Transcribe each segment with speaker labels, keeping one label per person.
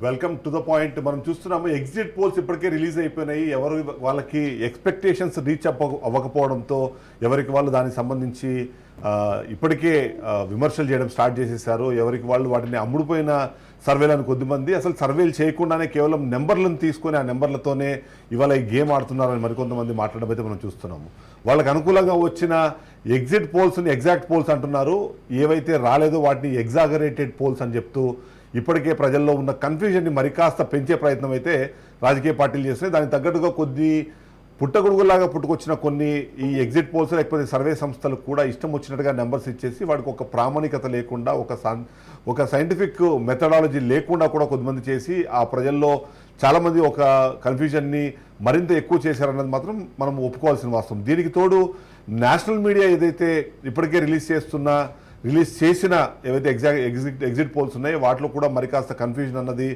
Speaker 1: Welcome to the point. మనం చూస్తున్నాము exit polls ఇప్పటికే రిలీజ్ అయిపోయినాయి. ఎవరు వాళ్ళకి ఎక్స్పెక్టేషన్స్ రీచ్ అవ్వకపోవడంతో ఎవరికి వాళ్ళు దానికి సంబంధించి ఇప్పటికే విమర్శలు చేయడం స్టార్ట్ చేసేసారు. ఎవరికి వాళ్ళు వాటిని అమ్ముడుపోయిన సర్వేలను కొద్దిమంది అసలు సర్వేలు చేయకుండానే కేవలం నెంబర్లను తీసుకొని ఆ నెంబర్లతోనే ఇవాళ ఈ గేమ్ ఆడుతున్నారని మరికొంతమంది మాట్లాడడం అయితే మనం చూస్తున్నాము. వాళ్ళకి అనుకూలంగా వచ్చిన ఎగ్జిట్ పోల్స్ని ఎగ్జాక్ట్ పోల్స్ అంటున్నారు. ఏవైతే రాలేదో వాటిని ఎగ్జాగరేటెడ్ పోల్స్ అని చెప్తూ ఇప్పటికే ప్రజల్లో ఉన్న కన్ఫ్యూజన్ని మరికాస్త పెంచే ప్రయత్నం అయితే రాజకీయ పార్టీలు చేస్తున్నాయి. దానికి తగ్గట్టుగా కొద్ది పుట్టగొడుగులాగా పుట్టుకొచ్చిన కొన్ని ఈ ఎగ్జిట్ పోల్స్ లేకపోతే సర్వే సంస్థలకు కూడా ఇష్టం వచ్చినట్టుగా నెంబర్స్ ఇచ్చేసి వాడికి ఒక ప్రామాణికత లేకుండా ఒక సైంటిఫిక్ మెథడాలజీ లేకుండా కూడా కొద్దిమంది చేసి ఆ ప్రజల్లో చాలామంది ఒక కన్ఫ్యూజన్ని మరింత ఎక్కువ చేశారన్నది మాత్రం మనం ఒప్పుకోవాల్సిన వాస్తవం. దీనికి తోడు నేషనల్ మీడియా ఏదైతే ఇప్పటికే రిలీజ్ చేసిన ఏవైతే ఎగ్జిట్ పోల్స్ ఉన్నాయో వాటిలో కూడా మరి కాస్త కన్ఫ్యూజన్ అన్నది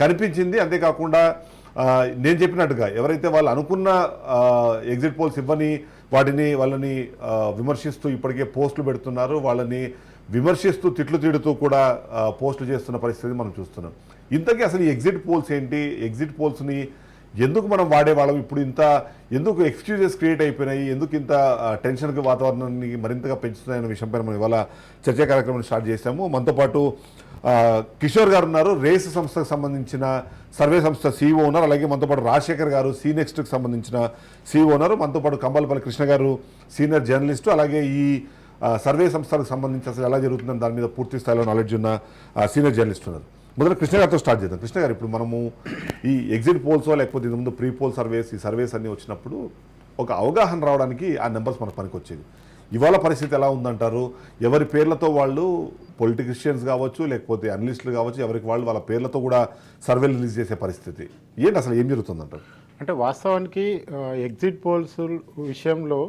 Speaker 1: కనిపించింది. అంతేకాకుండా నేను చెప్పినట్టుగా ఎవరైతే వాళ్ళు అనుకున్న ఎగ్జిట్ పోల్స్ ఇవ్వని వాళ్ళని విమర్శిస్తూ ఇప్పటికే పోస్టులు పెడుతున్నారు. వాళ్ళని విమర్శిస్తూ తిట్లు తిడుతూ కూడా పోస్టులు చేస్తున్న పరిస్థితి మనం చూస్తున్నాం. ఇంతకీ అసలు ఈ ఎగ్జిట్ పోల్స్ ఏంటి, ఎగ్జిట్ పోల్స్ని ఎందుకు మనం వాడేవాళ్ళం, ఇప్పుడు ఎందుకు ఎక్స్క్యూజెస్ క్రియేట్ అయిపోయినాయి, ఎందుకు ఇంత టెన్షన్కి వాతావరణాన్ని మరింతగా పెంచుతున్నాయన్న విషయంపై మనం ఇవాళ చర్చా కార్యక్రమాన్ని స్టార్ట్ చేశాము. మనతో పాటు కిషోర్ గారు ఉన్నారు, రేస్ సంస్థకు సంబంధించిన సర్వే సంస్థ CEO ఉన్నారు. అలాగే మనతో పాటు రాజశేఖర్ గారు సీనెక్స్ట్కి సంబంధించిన CEO ఉన్నారు. మనతో పాటు కంబాలపల్లి కృష్ణ గారు సీనియర్ జర్నలిస్టు. అలాగే ఈ సర్వే సంస్థలకు సంబంధించి అసలు ఎలా జరుగుతుందని దాని మీద పూర్తి స్థాయిలో నాలెడ్జ్ ఉన్న సీనియర్ జర్నలిస్ట్ ఉన్నారు. మొదట కృష్ణ గారితో స్టార్ట్ చేద్దాం. కృష్ణ గారు, ఇప్పుడు మనము ఈ ఎగ్జిట్ పోల్సో లేకపోతే ఇంతకుముందు ప్రీ పోల్ సర్వేస్ ఈ సర్వేస్ అన్నీ వచ్చినప్పుడు ఒక అవగాహన రావడానికి ఆ నెంబర్స్ మనకు పనికొచ్చేది. ఇవాళ పరిస్థితి ఎలా ఉందంటారు? ఎవరి పేర్లతో వాళ్ళు పొలిటిషియన్స్ కావచ్చు లేకపోతే అనలిస్టులు కావచ్చు ఎవరికి వాళ్ళు వాళ్ళ పేర్లతో కూడా సర్వేలు రిలీజ్ చేసే పరిస్థితి ఏంటి, అసలు ఏం జరుగుతుందంటారు?
Speaker 2: అంటే వాస్తవానికి ఎగ్జిట్ పోల్స్ విషయంలో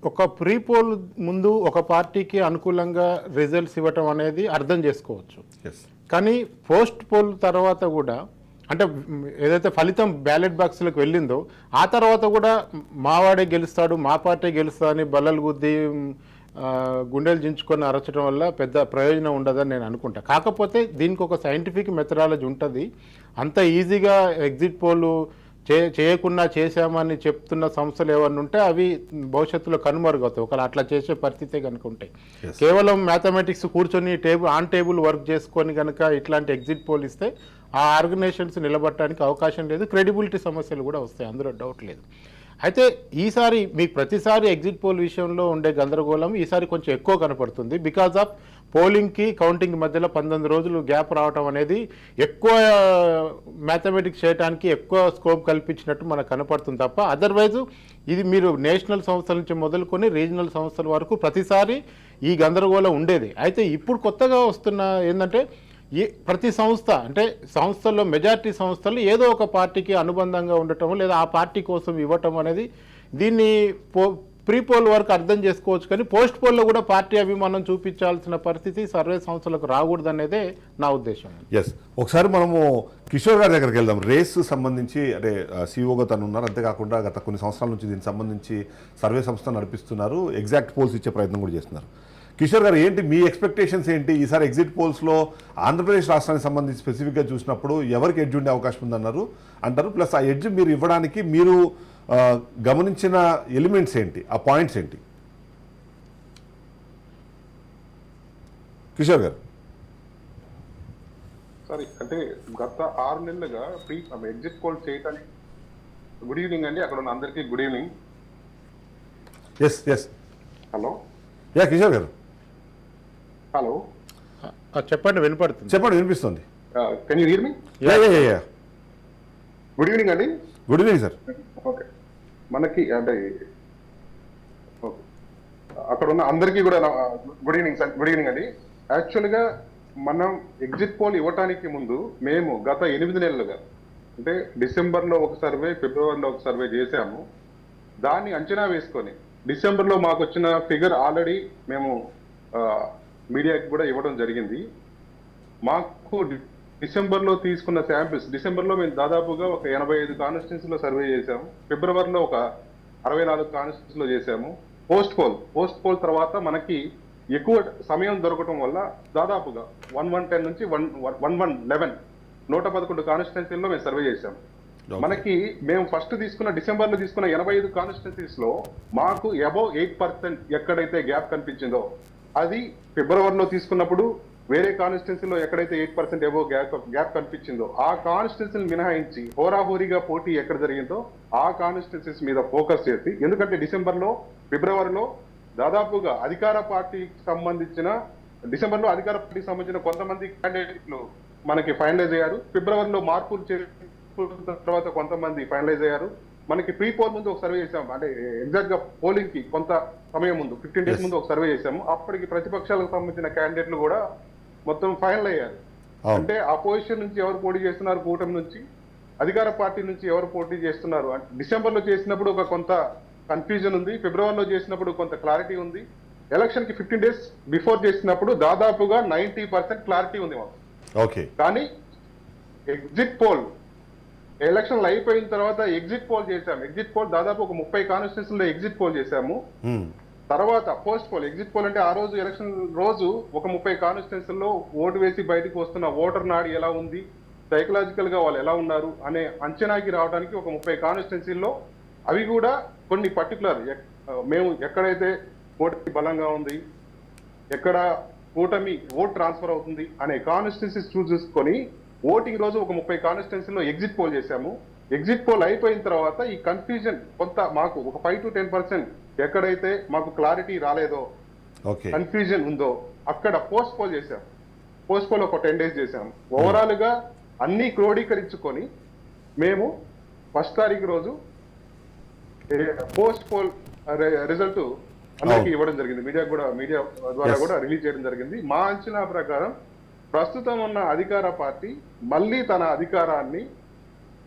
Speaker 2: ఒక ప్రీ పోల్ ముందు ఒక పార్టీకి అనుకూలంగా రిజల్ట్స్ ఇవ్వటం అనేది అర్థం చేసుకోవచ్చు. కానీ పోస్ట్ పోల్ తర్వాత కూడా అంటే ఏదైతే ఫలితం బ్యాలెట్ బాక్స్లకు వెళ్ళిందో ఆ తర్వాత కూడా మావాడే గెలుస్తాడు, మా పార్టీ గెలుస్తా అని బల్లలు గుద్ది గుండెలు జించుకొని అరచడం వల్ల పెద్ద ప్రయోజనం ఉండదని నేను అనుకుంటా. కాకపోతే దీనికి ఒక సైంటిఫిక్ మెథడాలజీ ఉంటుంది. అంత ఈజీగా ఎగ్జిట్ పోల్ చేయకుండా చేశామని చెప్తున్న సంస్థలు ఏమన్నా ఉంటే అవి భవిష్యత్తులో కనుమరుగవుతాయి ఒకవేళ అట్లా చేసే పరిస్థితే కనుక ఉంటాయి. కేవలం మ్యాథమెటిక్స్ కూర్చొని ఆన్ టేబుల్ వర్క్ చేసుకొని కనుక ఇట్లాంటి ఎగ్జిట్ పోల్ ఇస్తే ఆ ఆర్గనైజేషన్స్ నిలబడటానికి అవకాశం లేదు, క్రెడిబిలిటీ సమస్యలు కూడా వస్తాయి, అందులో డౌట్ లేదు. అయితే ఈసారి మీకు ప్రతిసారి ఎగ్జిట్ పోల్ విషయంలో ఉండే గందరగోళం ఈసారి కొంచెం ఎక్కువ కనపడుతుంది. బికాజ్ ఆఫ్ పోలింగ్కి కౌంటింగ్ మధ్యలో 19 రోజులు గ్యాప్ రావడం అనేది ఎక్కువ మ్యాథమెటిక్స్ చేయడానికి ఎక్కువ స్కోప్ కల్పించినట్టు మనకు కనపడుతుంది తప్ప అదర్వైజ్ ఇది మీరు నేషనల్ సంస్థల నుంచి మొదలుకొని రీజనల్ సంస్థల వరకు ప్రతిసారి ఈ గందరగోళం ఉండేది. అయితే ఇప్పుడు కొత్తగా వస్తున్న ఏంటంటే ప్రతి సంస్థ అంటే సంస్థల్లో మెజారిటీ సంస్థలు ఏదో ఒక పార్టీకి అనుబంధంగా ఉండటం లేదా ఆ పార్టీ కోసం ఇవ్వటం అనేది దీన్ని ప్రీ పోల్ వరకు అర్థం చేసుకోవచ్చు. కానీ పోస్ట్ పోల్లో కూడా పార్టీ అభిమానం చూపించాల్సిన పరిస్థితి సర్వే సంస్థలకు రాకూడదు అనేదే నా ఉద్దేశం.
Speaker 1: ఎస్, ఒకసారి మనము కిషోర్ గారి దగ్గరికి వెళ్దాం. రేస్ సంబంధించి అంటే సీఈఓగా తను ఉన్నారు, అంతేకాకుండా గత కొన్ని సంవత్సరాల నుంచి దీనికి సంబంధించి సర్వే సంస్థ నడిపిస్తున్నారు, ఎగ్జాక్ట్ పోల్స్ ఇచ్చే ప్రయత్నం కూడా చేస్తున్నారు. కిషోర్ గారు, ఏంటి మీ ఎక్స్పెక్టేషన్స్ ఏంటి? ఈసారి ఎగ్జిట్ పోల్స్లో ఆంధ్రప్రదేశ్ రాష్ట్రానికి సంబంధించి స్పెసిఫిక్గా చూసినప్పుడు ఎవరికి ఎడ్జ్ ఉండే అవకాశం అంటారు? ప్లస్ ఆ ఎడ్జ్ మీరు ఇవ్వడానికి మీరు గమనించిన ఎలిమెంట్స్ ఏంటి, ఆ పాయింట్స్ ఏంటి? కిషోర్ గారు.
Speaker 3: సారీ, అంటే గత 6 నెలలుగా ఎగ్జిట్ పోల్ చేయడానికి. గుడ్ ఈవినింగ్ అండి, అక్కడ ఉన్న అందరికీ good evening.
Speaker 1: Yes
Speaker 3: hello.
Speaker 1: Kishore గారు
Speaker 2: హలో, చెప్పండి.
Speaker 1: వినిపిస్తుంది.
Speaker 3: Can you hear me? Good evening అండి.
Speaker 1: Good evening sir.
Speaker 3: ఓకే, మనకి అంటే అక్కడ ఉన్న అందరికీ కూడా good evening sir. Good evening అండి. యాక్చువల్గా మనం ఎగ్జిట్ పోల్ ఇవ్వటానికి ముందు మేము గత 8 నెలలుగా అంటే డిసెంబర్లో ఒక సర్వే, ఫిబ్రవరిలో ఒక సర్వే చేశాము. దాన్ని అంచనా వేసుకొని డిసెంబర్లో మాకు వచ్చిన ఫిగర్ ఆల్రెడీ మేము మీడియాకి కూడా ఇవ్వడం జరిగింది. మాకు డిసెంబర్లో తీసుకున్న శాంపిల్స్, డిసెంబర్లో మేము దాదాపుగా ఒక 85 కాన్స్టిట్యున్సీలో సర్వే చేశాము. ఫిబ్రవరిలో ఒక 64 కాన్స్టిట్యున్సీలో చేశాము. పోస్ట్ పోల్ తర్వాత మనకి ఎక్కువ సమయం దొరకటం వల్ల దాదాపుగా 1110 నుంచి 1111 111 కాన్స్టిట్యున్సీల్లో మేము సర్వే చేశాం.
Speaker 1: Okay.
Speaker 3: మనకి మేము ఫస్ట్ తీసుకున్న డిసెంబర్లో తీసుకున్న 85 కాన్స్టిట్యున్సీస్ లో మాకు అబౌవ్ 8% ఎక్కడైతే గ్యాప్ కనిపించిందో, అది ఫిబ్రవరిలో తీసుకున్నప్పుడు వేరే కాన్స్టిట్యున్సీలో ఎక్కడైతే 8% అబౌవ్ గ్యాప్ కనిపించిందో ఆ కాన్స్టిట్యున్సీని మినహాయించి హోరాహోరీగా పోటీ ఎక్కడ జరిగిందో ఆ కాన్స్టిట్యున్సీస్ మీద ఫోకస్ చేసి, ఎందుకంటే డిసెంబర్లో ఫిబ్రవరిలో దాదాపుగా అధికార పార్టీకి సంబంధించిన డిసెంబర్లో అధికార పార్టీకి సంబంధించిన కొంతమంది క్యాండిడేట్లు మనకి ఫైనలైజ్ అయ్యారు. ఫిబ్రవరిలో మార్పులు చేసుకున్న తర్వాత కొంతమంది ఫైనలైజ్ అయ్యారు. మనకి ప్రీ పోల్ ముందు ఒక సర్వే చేసాము, అంటే ఎగ్జాక్ట్ గా పోలింగ్ కి కొంత సమయం ముందు 15 డేస్ ముందు ఒక సర్వే చేసాము. అప్పటికి ప్రతిపక్షాలకు సంబంధించిన క్యాండిడేట్లు కూడా మొత్తం ఫైనల్ అయ్యారు. అంటే అపోజిషన్ నుంచి ఎవరు పోటీ చేస్తున్నారు, కూటమి నుంచి, అధికార పార్టీ నుంచి ఎవరు పోటీ చేస్తున్నారు. డిసెంబర్ లో చేసినప్పుడు ఒక కొంత కన్ఫ్యూజన్ ఉంది, ఫిబ్రవరిలో చేసినప్పుడు కొంత క్లారిటీ ఉంది, ఎలక్షన్ కి 15 డేస్ బిఫోర్ చేసినప్పుడు దాదాపుగా 90% క్లారిటీ ఉంది మాకు.
Speaker 1: ఓకే.
Speaker 3: కానీ ఎగ్జిట్ పోల్ ఎలక్షన్లు అయిపోయిన తర్వాత ఎగ్జిట్ పోల్ చేశాము. ఎగ్జిట్ పోల్ దాదాపు ఒక 30 కాన్స్టిట్యూన్సీలో ఎగ్జిట్ పోల్ చేశాము. తర్వాత పోస్ట్ పోల్, ఎగ్జిట్ పోల్ అంటే ఆ రోజు ఎలక్షన్ రోజు ఒక 30 కాన్స్టిట్యూన్సీల్లో ఓటు వేసి బయటకు వస్తున్న ఓటర్ నాడి ఎలా ఉంది, సైకలాజికల్ గా వాళ్ళు ఎలా ఉన్నారు అనే అంచనాకి రావడానికి ఒక 30 కాన్స్టిట్యూన్సీల్లో, అవి కూడా కొన్ని పర్టికులర్ మేము ఎక్కడైతే ఓటు బలంగా ఉంది, ఎక్కడ కూటమి ఓట్ ట్రాన్స్ఫర్ అవుతుంది అనే కాన్స్టిట్యూన్సీస్ చూసుకొని ఓటింగ్ రోజు ఒక 30 కాన్స్టిట్యూన్సీలో ఎగ్జిట్ పోల్ చేశాము. ఎగ్జిట్ పోల్ అయిపోయిన తర్వాత ఈ కన్ఫ్యూజన్ కొంత మాకు ఒక 5 to 10% ఎక్కడైతే మాకు క్లారిటీ రాలేదో, కన్ఫ్యూజన్ ఉందో అక్కడ పోస్ట్ పోల్ చేశాం. పోస్ట్ పోల్ ఒక 10 days చేశాం. ఓవరాల్ గా అన్ని క్రోడీకరించుకొని మేము 1st తారీఖు రోజు పోస్ట్ పోల్ రిజల్ట్ అందరికీ ఇవ్వడం జరిగింది. మీడియా ద్వారా కూడా రిలీజ్ చేయడం జరిగింది. మా అంచనా ప్రకారం ప్రస్తుతం ఉన్న అధికార పార్టీ మళ్ళీ తన అధికారాన్ని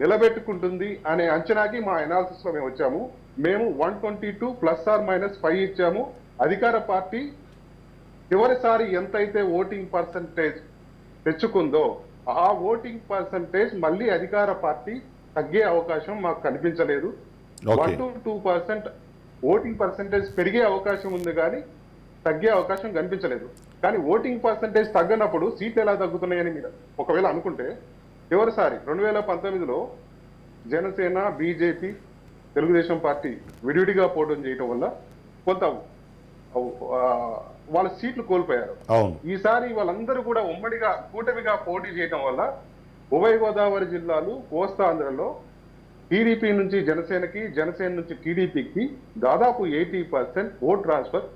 Speaker 3: నిలబెట్టుకుంటుంది అనే అంచనాకి మా అనాలిసిస్ లో మేము వచ్చాము. మేము 122 ±5 ఇచ్చాము. అధికార పార్టీ చివరిసారి ఎంతైతే ఓటింగ్ పర్సంటేజ్ తెచ్చుకుందో ఆ ఓటింగ్ పర్సంటేజ్ మళ్ళీ అధికార పార్టీ తగ్గే అవకాశం మాకు కనిపించలేదు. 1 to 2% ఓటింగ్ పర్సంటేజ్ పెరిగే అవకాశం ఉంది కానీ తగ్గే అవకాశం కనిపించలేదు. కానీ ఓటింగ్ పర్సంటేజ్ తగ్గనప్పుడు సీట్లు ఎలా తగ్గుతున్నాయని మీరు ఒకవేళ అనుకుంటే, చివరిసారి 2019లో జనసేన, బీజేపీ, తెలుగుదేశం పార్టీ విడివిడిగా పోటీ చేయడం వల్ల కొంత వాళ్ళ సీట్లు కోల్పోయారు. ఈసారి వాళ్ళందరూ కూడా ఉమ్మడిగా కూటమిగా పోటీ చేయడం వల్ల ఉభయ గోదావరి జిల్లాలు, కోస్తాంధ్రలో టీడీపీ నుంచి జనసేనకి, జనసేన నుంచి టీడీపీకి దాదాపు 80% ఓట్ ట్రాన్స్ఫర్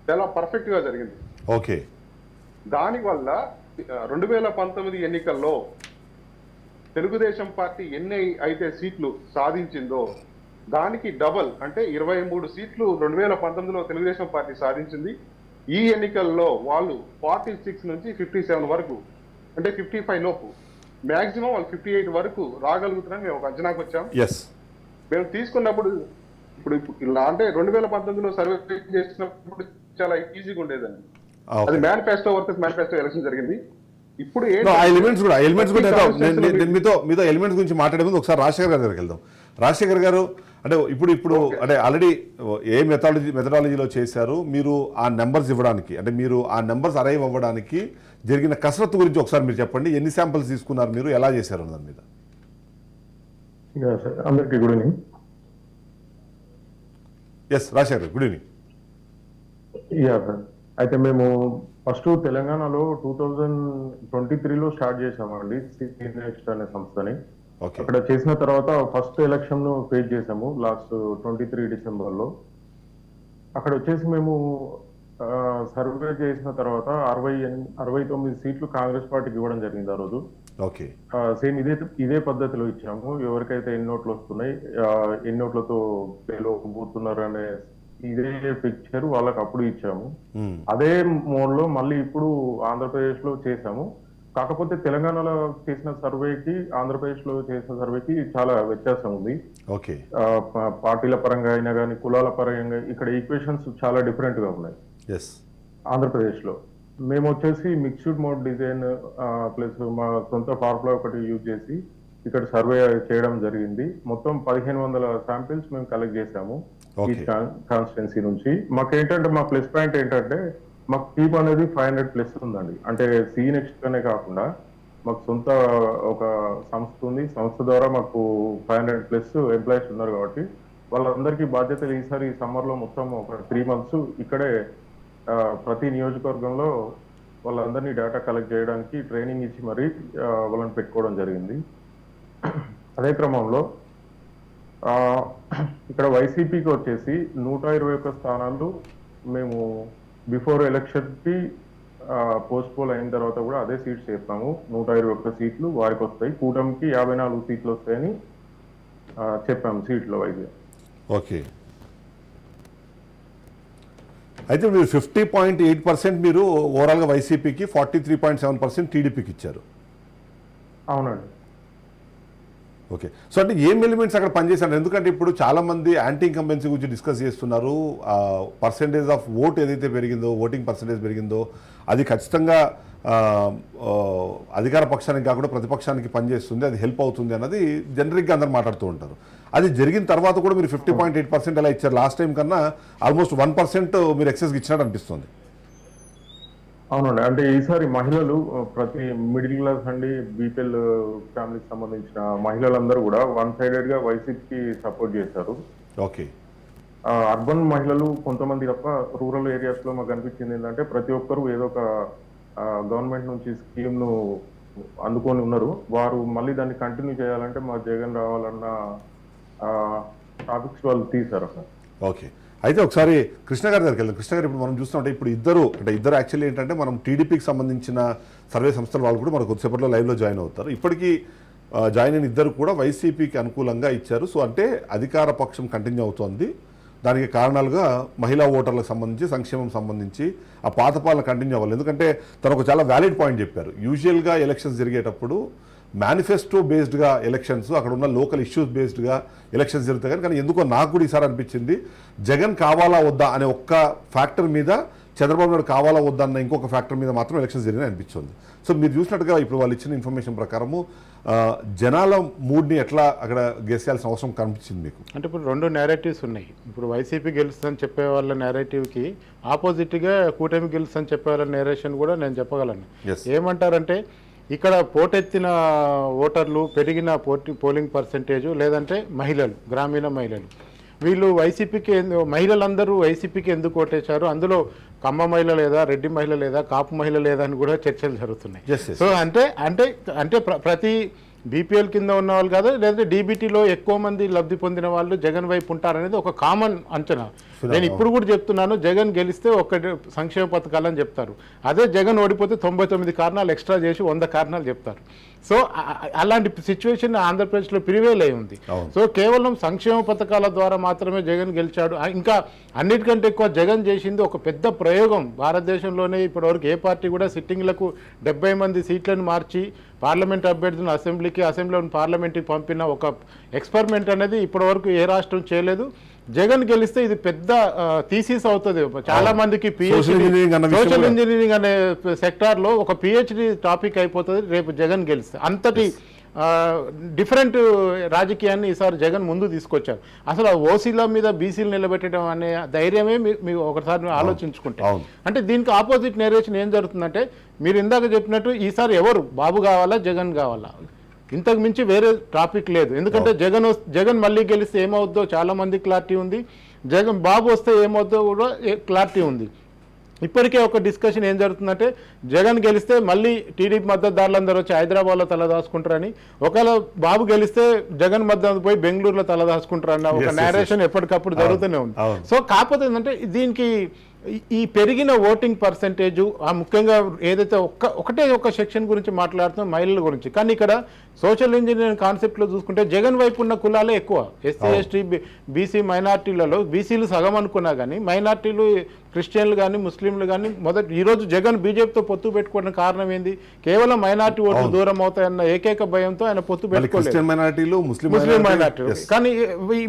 Speaker 3: చాలా పర్ఫెక్ట్ గా జరిగింది.
Speaker 1: ఓకే.
Speaker 3: దానివల్ల 2019 ఎన్నికల్లో తెలుగుదేశం పార్టీ ఎన్ని అయితే సీట్లు సాధించిందో దానికి డబల్, అంటే 23 సీట్లు 2019లో తెలుగుదేశం పార్టీ సాధించింది. ఈ ఎన్నికల్లో వాళ్ళు 46 నుంచి 57 వరకు, అంటే 55 లోపు, మాక్సిమం వాళ్ళు 58 వరకు రాగలుగుతున్నారని మేము ఒక అంచనాకు వచ్చాం. మేము తీసుకున్నప్పుడు ఇప్పుడు ఇలా అంటే 2019లో సర్వే చేసినప్పుడు చాలా ఈజీగా ఉండేదండి. అది మేనిఫెస్టో వర్సెస్ మేనిఫెస్టో ఎలక్షన్ జరిగింది. ఇప్పుడు
Speaker 1: ఎలిమెంట్స్ కూడా మీతో ఎలిమెంట్స్ గురించి మాట్లాడే ముందు ఒకసారి రాజశేఖర్ గారి దగ్గరికి వెళ్దాం. రాజశేఖర్ గారు, అంటే ఇప్పుడు అంటే ఆల్రెడీ ఏ మెథడాలజీలో చేశారు మీరు ఆ నెంబర్స్ ఇవ్వడానికి, అంటే మీరు ఆ నెంబర్స్ అరైవ్ అవ్వడానికి జరిగిన కసరత్తు గురించి ఒకసారి మీరు చెప్పండి. ఎన్ని శాంపిల్స్ తీసుకున్నారు, మీరు ఎలా చేశారు దాని మీద?
Speaker 4: అందరికీ good evening.
Speaker 1: Rajasekhar, good evening.
Speaker 4: Sir, అయితే మేము ఫస్ట్ తెలంగాణలో 2023లో స్టార్ట్ చేసామండి సీనెక్స్ట్ అనే సంస్థని. అక్కడ చేసిన తర్వాత ఫస్ట్ ఎలక్షన్ ఫేస్ చేసాము లాస్ట్ 23 డిసెంబర్లో. అక్కడ వచ్చేసి మేము సర్వే చేసిన తర్వాత 69 సీట్లు కాంగ్రెస్ పార్టీకి ఇవ్వడం జరిగింది ఆ రోజు. సేమ్ ఇదే పద్ధతిలో ఇచ్చాము. ఎవరికైతే ఎన్ని ఓట్లు వస్తున్నాయి, ఎన్ని ఓట్లతో పోతున్నారు అనే ఇదే పిక్చర్ వాళ్ళకి అప్పుడు ఇచ్చాము. అదే మోడ్ లో మళ్ళీ ఇప్పుడు ఆంధ్రప్రదేశ్ లో చేసాము. కాకపోతే తెలంగాణలో చేసిన సర్వేకి ఆంధ్రప్రదేశ్ లో చేసిన సర్వేకి చాలా వ్యత్యాసం ఉంది. పార్టీల పరంగా అయినా కానీ, కులాల పరంగా ఇక్కడ ఈక్వేషన్స్ చాలా డిఫరెంట్ గా ఉన్నాయి. ఆంధ్రప్రదేశ్ లో మేము వచ్చేసి మిక్స్డ్ మోడ్ డిజైన్ ప్లస్ మా సొంత ఫార్ములా ఒకటి యూజ్ చేసి ఇక్కడ సర్వే చేయడం జరిగింది. మొత్తం 1500 శాంపిల్స్ మేము కలెక్ట్ చేసాము ఈ కాన్స్టిట్యున్సీ నుంచి. మాకేంటంటే మా ప్లస్ పాయింట్ ఏంటంటే మాకు టీమ్ అనేది 500+ ఉందండి. అంటే సి నెక్స్ట్ అనే కాకుండా మాకు సొంత ఒక సంస్థ ఉంది. సంస్థ ద్వారా మాకు 500+ ఎంప్లాయీస్ ఉన్నారు కాబట్టి వాళ్ళందరికీ బాధ్యతలు ఈసారి సమ్మర్ లో మొత్తం ఒక 3 months ఇక్కడే ప్రతి నియోజకవర్గంలో వాళ్ళందరినీ డేటా కలెక్ట్ చేయడానికి ట్రైనింగ్ ఇచ్చి మరీ వాళ్ళని పెట్టుకోవడం జరిగింది. అదే క్రమంలో ఇక్కడ వైసీపీకి వచ్చేసి 121 స్థానాలు మేము బిఫోర్ ఎలక్షన్ కి పోస్ట్ పోల్ అయిన తర్వాత కూడా అదే సీట్స్ చేస్తాము. 121 సీట్లు వారికి వస్తాయి. కూటమికి 54 సీట్లు వస్తాయని చెప్పాము సీట్ల వైద్య.
Speaker 1: ఓకే, అయితే మీరు 50.8% మీరు ఓవరాల్గా వైసీపీకి, 43.7% టీడీపీకి ఇచ్చారు.
Speaker 4: అవునండి.
Speaker 1: ఓకే, సో అంటే ఏం ఎలిమెంట్స్ అక్కడ పనిచేశారు? ఎందుకంటే ఇప్పుడు చాలా మంది యాంటీ ఇన్కంబెన్సీ గురించి డిస్కస్ చేస్తున్నారు. పర్సెంటేజ్ ఆఫ్ ఓట్ ఏదైతే పెరిగిందో, ఓటింగ్ పర్సెంటేజ్ పెరిగిందో అది ఖచ్చితంగా అధికార పక్షానికి కాకుండా ప్రతిపక్షానికి పనిచేస్తుంది, అది హెల్ప్ అవుతుంది అన్నది జనరిక్గా అందరు మాట్లాడుతూ ఉంటారు. అది జరిగిన తర్వాత కూడా మీరు 50.8% ఎలా ఇచ్చారు? లాస్ట్ టైం కన్నా ఆల్మోస్ట్ 1% మీరు ఎక్సెస్కి ఇచ్చినట్టు అనిపిస్తుంది.
Speaker 4: అవునండి, అంటే ఈసారి మహిళలు ప్రతి మిడిల్ క్లాస్ అండి, బీపీఎల్ ఫ్యామిలీకి సంబంధించిన మహిళలందరూ కూడా వన్ సైడెడ్ గా వైసీపీకి సపోర్ట్ చేశారు.
Speaker 1: ఓకే,
Speaker 4: అర్బన్ మహిళలు కొంతమంది తప్ప రూరల్ ఏరియాస్ లో మాకు అనిపించింది ఏంటంటే ప్రతి ఒక్కరు ఏదో ఒక గవర్నమెంట్ నుంచి స్కీమ్ ను అందుకొని ఉన్నారు. వారు మళ్ళీ దాన్ని కంటిన్యూ చేయాలంటే మా జగన్ రావాలన్న టాపిక్స్ వాళ్ళు తీశారు అక్కడ.
Speaker 1: ఓకే, అయితే ఒకసారి కృష్ణ గారి దగ్గరికి వెళ్దాం. కృష్ణ గారు, ఇప్పుడు మనం చూస్తుంటే ఇప్పుడు ఇద్దరు యాక్చువల్లీ ఏంటంటే మనం టీడీపీకి సంబంధించిన సర్వే సంస్థల వాళ్ళు కూడా మనకు కొద్దిసేపట్లో లైవ్లో జాయిన్ అవుతారు. ఇప్పటికీ జాయిన్ అయిన ఇద్దరు కూడా వైసీపీకి అనుకూలంగా ఇచ్చారు. సో అంటే అధికార పక్షం కంటిన్యూ అవుతోంది. దానికి కారణాలుగా మహిళా ఓటర్లకు సంబంధించి, సంక్షేమం సంబంధించి ఆ పాత పాలన కంటిన్యూ అవ్వాలి. ఎందుకంటే తను ఒక చాలా వ్యాలిడ్ పాయింట్ చెప్పారు. యూజువల్గా ఎలక్షన్స్ జరిగేటప్పుడు మేనిఫెస్టో బేస్డ్గా ఎలక్షన్స్, అక్కడ ఉన్న లోకల్ ఇష్యూస్ బేస్డ్గా ఎలక్షన్స్ జరుగుతాయి. కానీ ఎందుకో నాకు కూడా ఈసారి అనిపించింది జగన్ కావాలా వద్దా అనే ఒక్క ఫ్యాక్టర్ మీద, చంద్రబాబు నాయుడు కావాలా వద్దా అన్న ఇంకొక ఫ్యాక్టర్ మీద మాత్రం ఎలక్షన్స్ జరిగినాయి అనిపించింది. సో మీరు చూసినట్టుగా ఇప్పుడు వాళ్ళు ఇచ్చిన ఇన్ఫర్మేషన్ ప్రకారము జనాల మూడ్ని ఎట్లా అక్కడ గెస్ చేయాల్సిన అవసరం కనిపించింది మీకు?
Speaker 2: అంటే ఇప్పుడు 2 నేరేటివ్స్ ఉన్నాయి. ఇప్పుడు వైసీపీ గెలుస్తుందని చెప్పే వాళ్ళ నేరేటివ్కి ఆపోజిట్గా కూటమి గెలుస్తుందని చెప్పే వాళ్ళ నేరేషన్ కూడా నేను చెప్పగలను. ఏమంటారంటే ఇక్కడ పోటెత్తిన ఓటర్లు, పెరిగిన పోలింగ్ పర్సంటేజ్, లేదంటే మహిళలు, గ్రామీణ మహిళలు, వీళ్ళు వైసీపీకి మహిళలందరూ వైసీపీకి ఎందుకు ఓటేశారు, అందులో కమ్మ మహిళ లేదా, రెడ్డి మహిళ లేదా, కాపు మహిళ లేదా అని కూడా చర్చలు జరుగుతున్నాయి. సో అంటే అంటే అంటే ప్రతి బీపీఎల్ కింద ఉన్న వాళ్ళు కాదు, లేదంటే డీబీటీలో ఎక్కువ మంది లబ్ధి పొందిన వాళ్ళు జగన్ వైపు ఉంటారనేది ఒక కామన్ అంచనా. నేను ఇప్పుడు కూడా చెప్తున్నాను, జగన్ గెలిస్తే ఒక్క సంక్షేమ పథకాలని చెప్తారు. అదే జగన్ ఓడిపోతే 99 కారణాలు ఎక్స్ట్రా చేసి 100 కారణాలు చెప్తారు. సో అలాంటి సిచ్యువేషన్ ఆంధ్రప్రదేశ్లో ప్రివేల్ అయి ఉంది. సో కేవలం సంక్షేమ పథకాల ద్వారా మాత్రమే జగన్ గెలిచాడు. ఇంకా అన్నిటికంటే ఎక్కువ జగన్ చేసింది ఒక పెద్ద ప్రయోగం. భారతదేశంలోనే ఇప్పటివరకు ఏ పార్టీ కూడా సిట్టింగ్లకు 70 మంది సీట్లను మార్చి పార్లమెంట్ అభ్యర్థులను అసెంబ్లీలోని పార్లమెంట్కి పంపిన ఒక ఎక్స్పెరిమెంట్ అనేది ఇప్పటివరకు ఏ రాష్ట్రం చేయలేదు. జగన్ గెలిస్తే ఇది పెద్ద థీసిస్ అవుతుంది. చాలా మందికి సోషల్ ఇంజనీరింగ్ అనే సెక్టార్లో ఒక పిహెచ్డి టాపిక్ అయిపోతుంది రేపు జగన్ గెలిస్తే. అంతటి డిఫరెంట్ రాజకీయాన్ని ఈసారి జగన్ ముందు తీసుకొచ్చారు. అసలు ఓసీల మీద బీసీలు నిలబెట్టడం అనే ధైర్యమే మీరు ఒకసారి ఆలోచించుకుంటే, అంటే దీనికి ఆపోజిట్ నేరేషన్ ఏం జరుగుతుందంటే, మీరు ఇందాక చెప్పినట్టు ఈసారి ఎవరు బాబు కావాలా, జగన్ కావాలా, ఇంతకు మించి వేరే టాపిక్ లేదు. ఎందుకంటే జగన్ మళ్ళీ గెలిస్తే ఏమవుద్దో చాలా మంది క్లారిటీ ఉంది, బాబు వస్తే ఏమవుద్దో కూడా క్లారిటీ ఉంది. ఇప్పటికే ఒక డిస్కషన్ ఏం జరుగుతుందంటే, జగన్ గెలిస్తే మళ్ళీ టీడీపీ మద్దతుదారులందరూ వచ్చి హైదరాబాద్లో తలదాచుకుంటారని, ఒకవేళ బాబు గెలిస్తే జగన్ మద్దతు పోయి బెంగళూరులో తలదాచుకుంటారన్న ఒక నేరేషన్ ఎప్పటికప్పుడు జరుగుతూనే ఉంది. సో కాకపోతే ఏంటంటే దీనికి ఈ పెరిగిన ఓటింగ్ పర్సంటేజ్, ముఖ్యంగా ఏదైతే ఒకటే ఒక సెక్షన్ గురించి మాట్లాడుతున్నాం, మహిళల గురించి. కానీ ఇక్కడ సోషల్ ఇంజనీరింగ్ కాన్సెప్ట్లో చూసుకుంటే జగన్ వైపు ఉన్న కులాలే ఎక్కువ. ఎస్సీ, ఎస్టీ, బీసీ, మైనార్టీలలో బీసీలు సగం అనుకున్నా కానీ మైనార్టీలు, క్రిస్టియన్లు కానీ, ముస్లింలు కానీ ఈరోజు జగన్ బీజేపీతో పొత్తు పెట్టుకోవడానికి కారణం ఏంది? కేవలం మైనార్టీ ఓట్లు దూరం అవుతాయన్న ఏకైక భయంతో ఆయన పొత్తు పెట్టుకోలేదు. ముస్లిం మైనార్టీలు. కానీ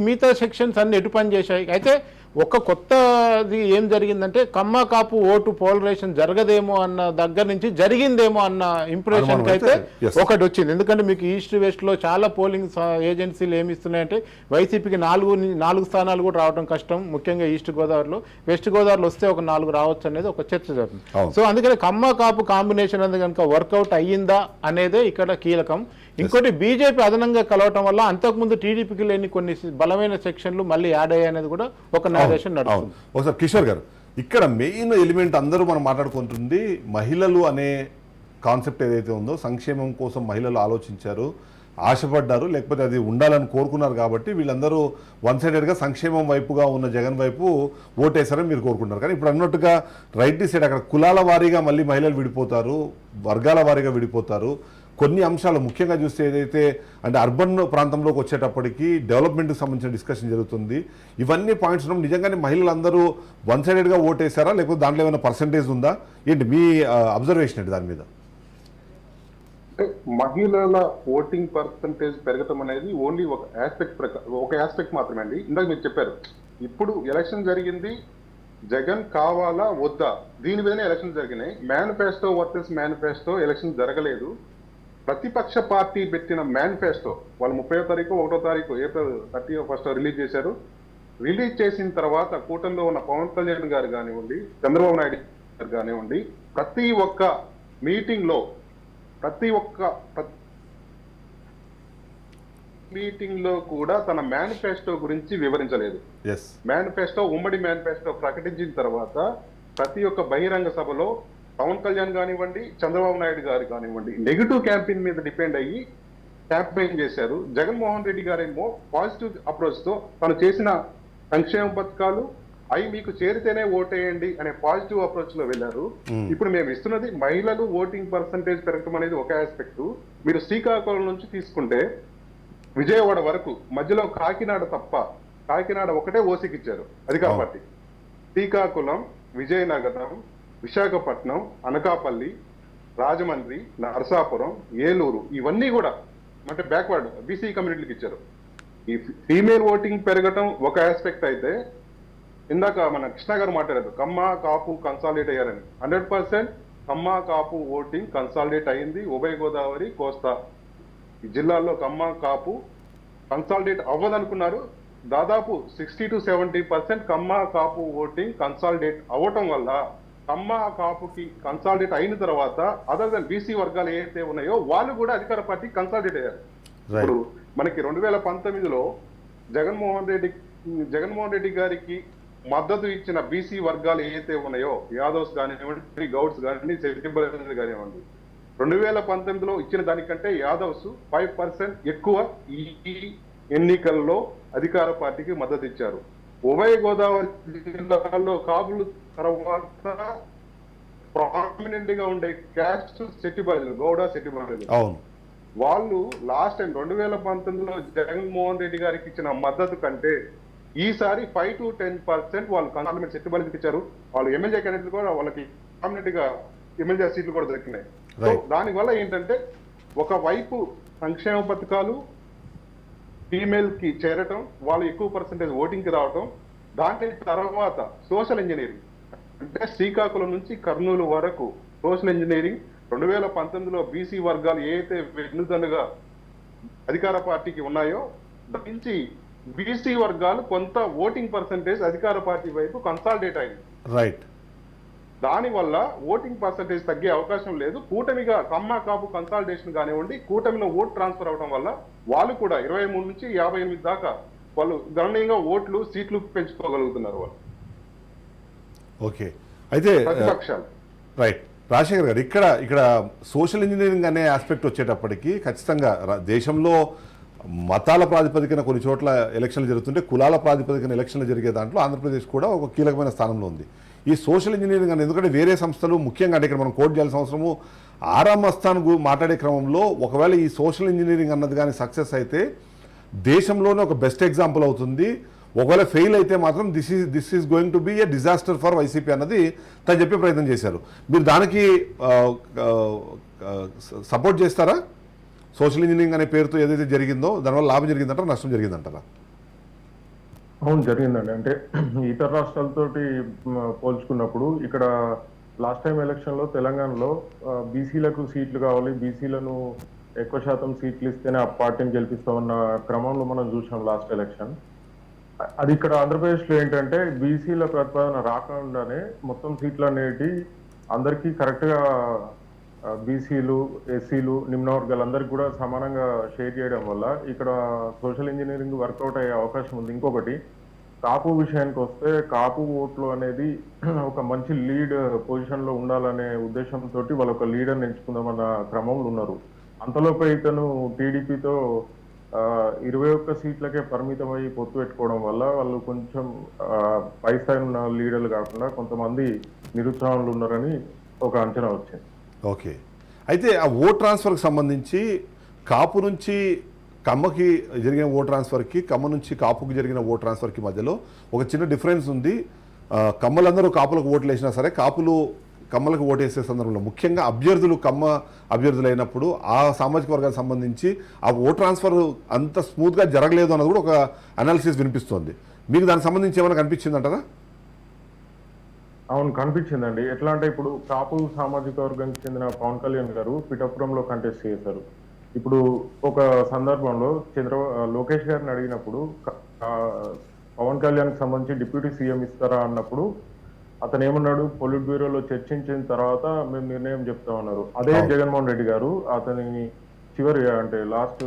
Speaker 2: మిగతా సెక్షన్స్ అన్ని ఎటు పని చేశాయి. అయితే ఒక కొత్తది ఏం జరిగిందంటే కమ్మ కాపు ఓటు పోలరైజేషన్ జరగదేమో అన్న దగ్గర నుంచి జరిగిందేమో అన్న ఇంప్రెషన్
Speaker 1: అనుమానం
Speaker 2: అయితే
Speaker 1: అయితే, yes.
Speaker 2: ఒకటి వచ్చింది. ఎందుకంటే మీకు ఈస్ట్ వెస్ట్ లో చాలా పోలింగ్ ఏజెన్సీలు ఏమి ఇస్తున్నాయంటే వైసీపీకి 4 స్థానాలు కూడా రావడం కష్టం, ముఖ్యంగా ఈస్ట్ గోదావరిలో. వెస్ట్ గోదావరిలో వస్తే ఒక 4 రావచ్చు అనేది ఒక చర్చ జరుగుతుంది.
Speaker 1: అవును.
Speaker 2: సో అందుకని కమ్మ కాపు కాంబినేషన్ అనేది కనుక వర్కౌట్ అయ్యిందా అనేదే ఇక్కడ కీలకం. ఇంకోటి బీజేపీ అదనంగా కలవటం వల్ల అంతకుముందు టీడీపీకి లేని కొన్ని బలమైన సెక్షన్లు మళ్ళీ యాడ్ అయ్యాయనేది కూడా ఒక నేరేషన్ నడుస్తుంది.
Speaker 1: ఒకసారి కిషోర్ గారు, ఇక్కడ మెయిన్ ఎలిమెంట్ అందరూ మనం మాట్లాడుకుంటుంది మహిళలు అనే కాన్సెప్ట్ ఏదైతే ఉందో, సంక్షేమం కోసం మహిళలు ఆలోచించారు, ఆశపడ్డారు, లేకపోతే అది ఉండాలని కోరుకున్నారు కాబట్టి వీళ్ళందరూ వన్ సైడెడ్గా సంక్షేమం వైపుగా ఉన్న జగన్ వైపు ఓటేశారని మీరు కోరుకుంటారు. కానీ ఇప్పుడు అన్నట్టుగా రైట్ సైడ్ అక్కడ కులాల వారీగా మళ్ళీ మహిళలు విడిపోతారు, వర్గాల వారీగా విడిపోతారు. కొన్ని అంశాలు ముఖ్యంగా చూస్తే ఏదైతే అంటే అర్బన్ ప్రాంతంలోకి వచ్చేటప్పటికి డెవలప్మెంట్కి సంబంధించిన డిస్కషన్ జరుగుతుంది. ఇవన్నీ పాయింట్స్ నిజంగానే మహిళలందరూ వన్ సైడెడ్గా ఓటేశారా, లేకపోతే దాంట్లో ఏమైనా పర్సంటేజ్ ఉందా ఏంటి మీ అబ్జర్వేషన్ ఏంటి దాని మీద?
Speaker 3: అంటే మహిళల ఓటింగ్ పర్సంటేజ్ పెరగటం అనేది ఓన్లీ ఒక ఆస్పెక్ట్ మాత్రమే అండి. ఇందాక మీరు చెప్పారు ఇప్పుడు ఎలక్షన్ జరిగింది, జగన్ కావాలా వద్దా దీని మీదనే ఎలక్షన్ జరిగినాయి. మేనిఫెస్టో వర్సెస్ మేనిఫెస్టో ఎలక్షన్ జరగలేదు. ప్రతిపక్ష పార్టీ పెట్టిన మేనిఫెస్టో వాళ్ళు 30వ తారీఖు 1వ తారీఖు ఏప్రిల్ 31st రిలీజ్ చేశారు. రిలీజ్ చేసిన తర్వాత కూటమిలో ఉన్న పవన్ కళ్యాణ్ గారు కానివ్వండి, చంద్రబాబు నాయుడు గారు కానివ్వండి, ప్రతి ఒక్క మీటింగ్ లో కూడా తన మేనిఫెస్టో గురించి వివరించలేదు. మేనిఫెస్టో ఉమ్మడి మేనిఫెస్టో ప్రకటించిన తర్వాత ప్రతి ఒక్క బహిరంగ సభలో పవన్ కళ్యాణ్ కానివ్వండి, చంద్రబాబు నాయుడు గారు కానివ్వండి నెగిటివ్ క్యాంపెయిన్ మీద డిపెండ్ అయ్యి క్యాంపెయిన్ చేశారు. జగన్మోహన్ రెడ్డి గారేమో పాజిటివ్ అప్రోచ్ తో తను చేసిన సంక్షేమ పథకాలు అవి మీకు చేరితేనే ఓటేయండి అనే పాజిటివ్ అప్రోచ్ లో వెళ్ళారు. ఇప్పుడు మేము ఇస్తున్నది మహిళలు ఓటింగ్ పర్సంటేజ్ పెరగడం అనేది ఒక ఆస్పెక్ట్. మీరు శ్రీకాకుళం నుంచి తీసుకుంటే విజయవాడ వరకు మధ్యలో కాకినాడ తప్ప, కాకినాడ ఒకటే ఓసీకి ఇచ్చారు అధికార పార్టీ. శ్రీకాకుళం, విజయనగరం, విశాఖపట్నం, అనకాపల్లి, రాజమండ్రి, నరసాపురం, ఏలూరు ఇవన్నీ కూడా అంటే బ్యాక్వర్డ్ బీసీ కమ్యూనిటీకి ఇచ్చారు. ఈ ఫీమేల్ ఓటింగ్ పెరగటం ఒక ఆస్పెక్ట్ అయితే, ఇందాక మన కృష్ణ గారు మాట్లాడారు కమ్మ కాపు కన్సాలిడేట్ అయ్యారని. 100% కమ్మ కాపు ఓటింగ్ కన్సాలిడేట్ అయింది. ఉభయ గోదావరి, కోస్తా ఈ జిల్లాల్లో కమ్మ కాపు కన్సాలిడేట్ అవ్వదనుకున్నారు. దాదాపు 60 to 70% Kamma Kapu voting consolidate అవ్వటం వల్ల కమ్మ కాపుకి కన్సాలిడేట్ అయిన తర్వాత అదర్ దెన్ బీసీ వర్గాలు ఏవైతే ఉన్నాయో వాళ్ళు కూడా అధికార పార్టీ కన్సాలిడేట్ అయ్యారు. ఇప్పుడు మనకి 2019లో జగన్మోహన్ రెడ్డి గారికి మద్దతు ఇచ్చిన బీసీ వర్గాలు ఏవైతే ఉన్నాయో, యాదవ్స్ కానివ్వండి, గౌడ్స్ కానివ్వండి, సెటిబుల్స్ కానివ్వండి, 2019లో ఇచ్చిన దానికంటే యాదవ్స్ 5% ఎక్కువ ఈ ఎన్నికల్లో అధికార పార్టీకి మద్దతు ఇచ్చారు. ఉభయ గోదావరి జిల్లాల్లో కాపులు తర్వాత ప్రామినెంట్ గా ఉండే క్యాస్ట్ సెట్టిబాయిలు, గౌడ సెట్టిబాయిలు, వాళ్ళు లాస్ట్ టైం 2019లో జగన్మోహన్ రెడ్డి గారికి ఇచ్చిన మద్దతు కంటే ఈసారి 5 to 10% వాళ్ళు కన్సాలిడేట్ సెట్టిబాయిలకు ఇచ్చారు. వాళ్ళు ఎమ్మెల్యే క్యాండిడేట్లు కూడా వాళ్ళకి ప్రామినెంట్ గా ఎమ్మెల్యే సీట్లు కూడా దొరికినాయి. సో దానివల్ల ఏంటంటే ఒకవైపు సంక్షేమ పథకాలు ఫీమేల్ కి చేరటం, వాళ్ళు ఎక్కువ పర్సెంటేజ్ ఓటింగ్ కి రావటం, దాని తర్వాత సోషల్ ఇంజనీరింగ్ అంటే శ్రీకాకుళం నుంచి కర్నూలు వరకు సోషల్ ఇంజనీరింగ్ 2019లో బీసీ వర్గాలు ఏదైతే వెన్నుదన్నుగా అధికార పార్టీకి ఉన్నాయో దాని నుంచి బీసీ వర్గాలు కొంత ఓటింగ్ పర్సెంటేజ్ అధికార పార్టీ వైపు కన్సాలిడేట్ అయింది.
Speaker 1: రైట్.
Speaker 3: దానివల్ల ఓటింగ్ పర్సెంటేజ్ తగ్గే అవకాశం లేదు. కూటమిగా కమ్మ కాపు కన్సాలిడేషన్ కానివ్వండి, కూటమిలో ఓట్ ట్రాన్స్ఫర్ అవడం వల్ల వాళ్ళు కూడా 23 నుంచి 58 దాకా వాళ్ళు గణనీయంగా ఓట్లు సీట్లు పెంచుకోగలుగుతున్నారు వాళ్ళు.
Speaker 1: ఓకే, అయితే
Speaker 3: ప్రతిపక్షాలు.
Speaker 1: రైట్. రాజశేఖర్ గారు, ఇక్కడ సోషల్ ఇంజనీరింగ్ అనే ఆస్పెక్ట్ వచ్చేటప్పటికి ఖచ్చితంగా దేశంలో మతాల ప్రాతిపదికన కొన్ని చోట్ల ఎలక్షన్లు జరుగుతుంటే కులాల ప్రాతిపదికన ఎలక్షన్లు జరిగే దాంట్లో ఆంధ్రప్రదేశ్ కూడా ఒక కీలకమైన స్థానంలో ఉంది. ఈ సోషల్ ఇంజనీరింగ్ అనేది ఎందుకంటే వేరే సంస్థలు ముఖ్యంగా అంటే ఇక్కడ మనం కోట్ చేయాల్సిన అవసరము 6వ స్థానం మాట్లాడే క్రమంలో ఒకవేళ ఈ సోషల్ ఇంజనీరింగ్ అన్నది కానీ సక్సెస్ అయితే దేశంలోనే ఒక బెస్ట్ ఎగ్జాంపుల్ అవుతుంది. ఒకవేళ ఫెయిల్ అయితే మాత్రం this is going to be a disaster for YCP అన్నది తను చెప్పే ప్రయత్నం చేశారు. మీరు దానికి సపోర్ట్ చేస్తారా? సోషల్ ఇంజనీరింగ్ అనే పేరుతో ఏదైతే జరిగిందో దానివల్ల లాభం జరిగిందంటారా, నష్టం జరిగిందంటారా?
Speaker 4: అవును జరిగిందండి. అంటే ఇతర రాష్ట్రాలతోటి పోల్చుకున్నప్పుడు ఇక్కడ లాస్ట్ టైం ఎలక్షన్లో తెలంగాణలో బీసీలకు సీట్లు కావాలి, బీసీలను ఎక్కువ శాతం సీట్లు ఇస్తేనే ఆ పార్టీని గెలిపిస్తామన్న క్రమంలో మనం చూసాం లాస్ట్ ఎలక్షన్. అది ఇక్కడ ఆంధ్రప్రదేశ్లో ఏంటంటే బీసీల ప్రతిపాదన రాకుండానే మొత్తం సీట్లు అనేటి అందరికీ కరెక్ట్గా బీసీలు, ఎస్సీలు, నిమ్న వర్గాలందరికీ కూడా సమానంగా షేర్ చేయడం వల్ల ఇక్కడ సోషల్ ఇంజనీరింగ్ వర్కౌట్ అయ్యే అవకాశం ఉంది. ఇంకొకటి కాపు విషయానికి వస్తే కాపు ఓట్లు అనేది ఒక మంచి లీడ్ పొజిషన్లో ఉండాలనే ఉద్దేశంతో వాళ్ళు ఒక లీడర్ని ఎంచుకుందామన్న క్రమంలో ఉన్నారు. అంతలోపే ఇతను టీడీపీతో 21 సీట్లకే పరిమితమై పొత్తు పెట్టుకోవడం వల్ల వాళ్ళు కొంచెం పై స్థాయి ఉన్న లీడర్లు కాకుండా కొంతమంది నిరుత్సాహంలో ఉన్నారని ఒక అంచనా వచ్చింది.
Speaker 1: ఓకే, అయితే ఆ ఓట్ ట్రాన్స్ఫర్కి సంబంధించి కాపు నుంచి కమ్మకి జరిగిన ఓట్ ట్రాన్స్ఫర్కి, కమ్మ నుంచి కాపుకి జరిగిన ఓట్ ట్రాన్స్ఫర్కి మధ్యలో ఒక చిన్న డిఫరెన్స్ ఉంది. కమ్మలందరూ కాపులకు ఓట్లు వేసినా సరే కాపులు కమ్మలకు ఓటేసే సందర్భంలో ముఖ్యంగా అభ్యర్థులు కమ్మ అభ్యర్థులు అయినప్పుడు ఆ సామాజిక వర్గానికి సంబంధించి ఆ ఓట్ ట్రాన్స్ఫర్ అంత స్మూత్గా జరగలేదు అన్నది కూడా ఒక అనాలిసిస్ వినిపిస్తోంది. మీకు దానికి సంబంధించి ఏమైనా కనిపించింది అంటారా?
Speaker 4: అవును కనిపించిందండి. ఎట్లా అంటే ఇప్పుడు కాపు సామాజిక వర్గానికి చెందిన పవన్ కళ్యాణ్ గారు పిఠాపురంలో కంటెస్ట్ చేశారు. ఇప్పుడు ఒక సందర్భంలో లోకేష్ గారిని అడిగినప్పుడు పవన్ కళ్యాణ్కి సంబంధించి డిప్యూటీ సీఎం ఇస్తారా అన్నప్పుడు అతను ఏమన్నాడు, పొలిట్ బ్యూరోలో చర్చించిన తర్వాత మేము నిర్ణయం చెప్తామన్నారు. అదే జగన్మోహన్ రెడ్డి గారు అతని చివరి అంటే లాస్ట్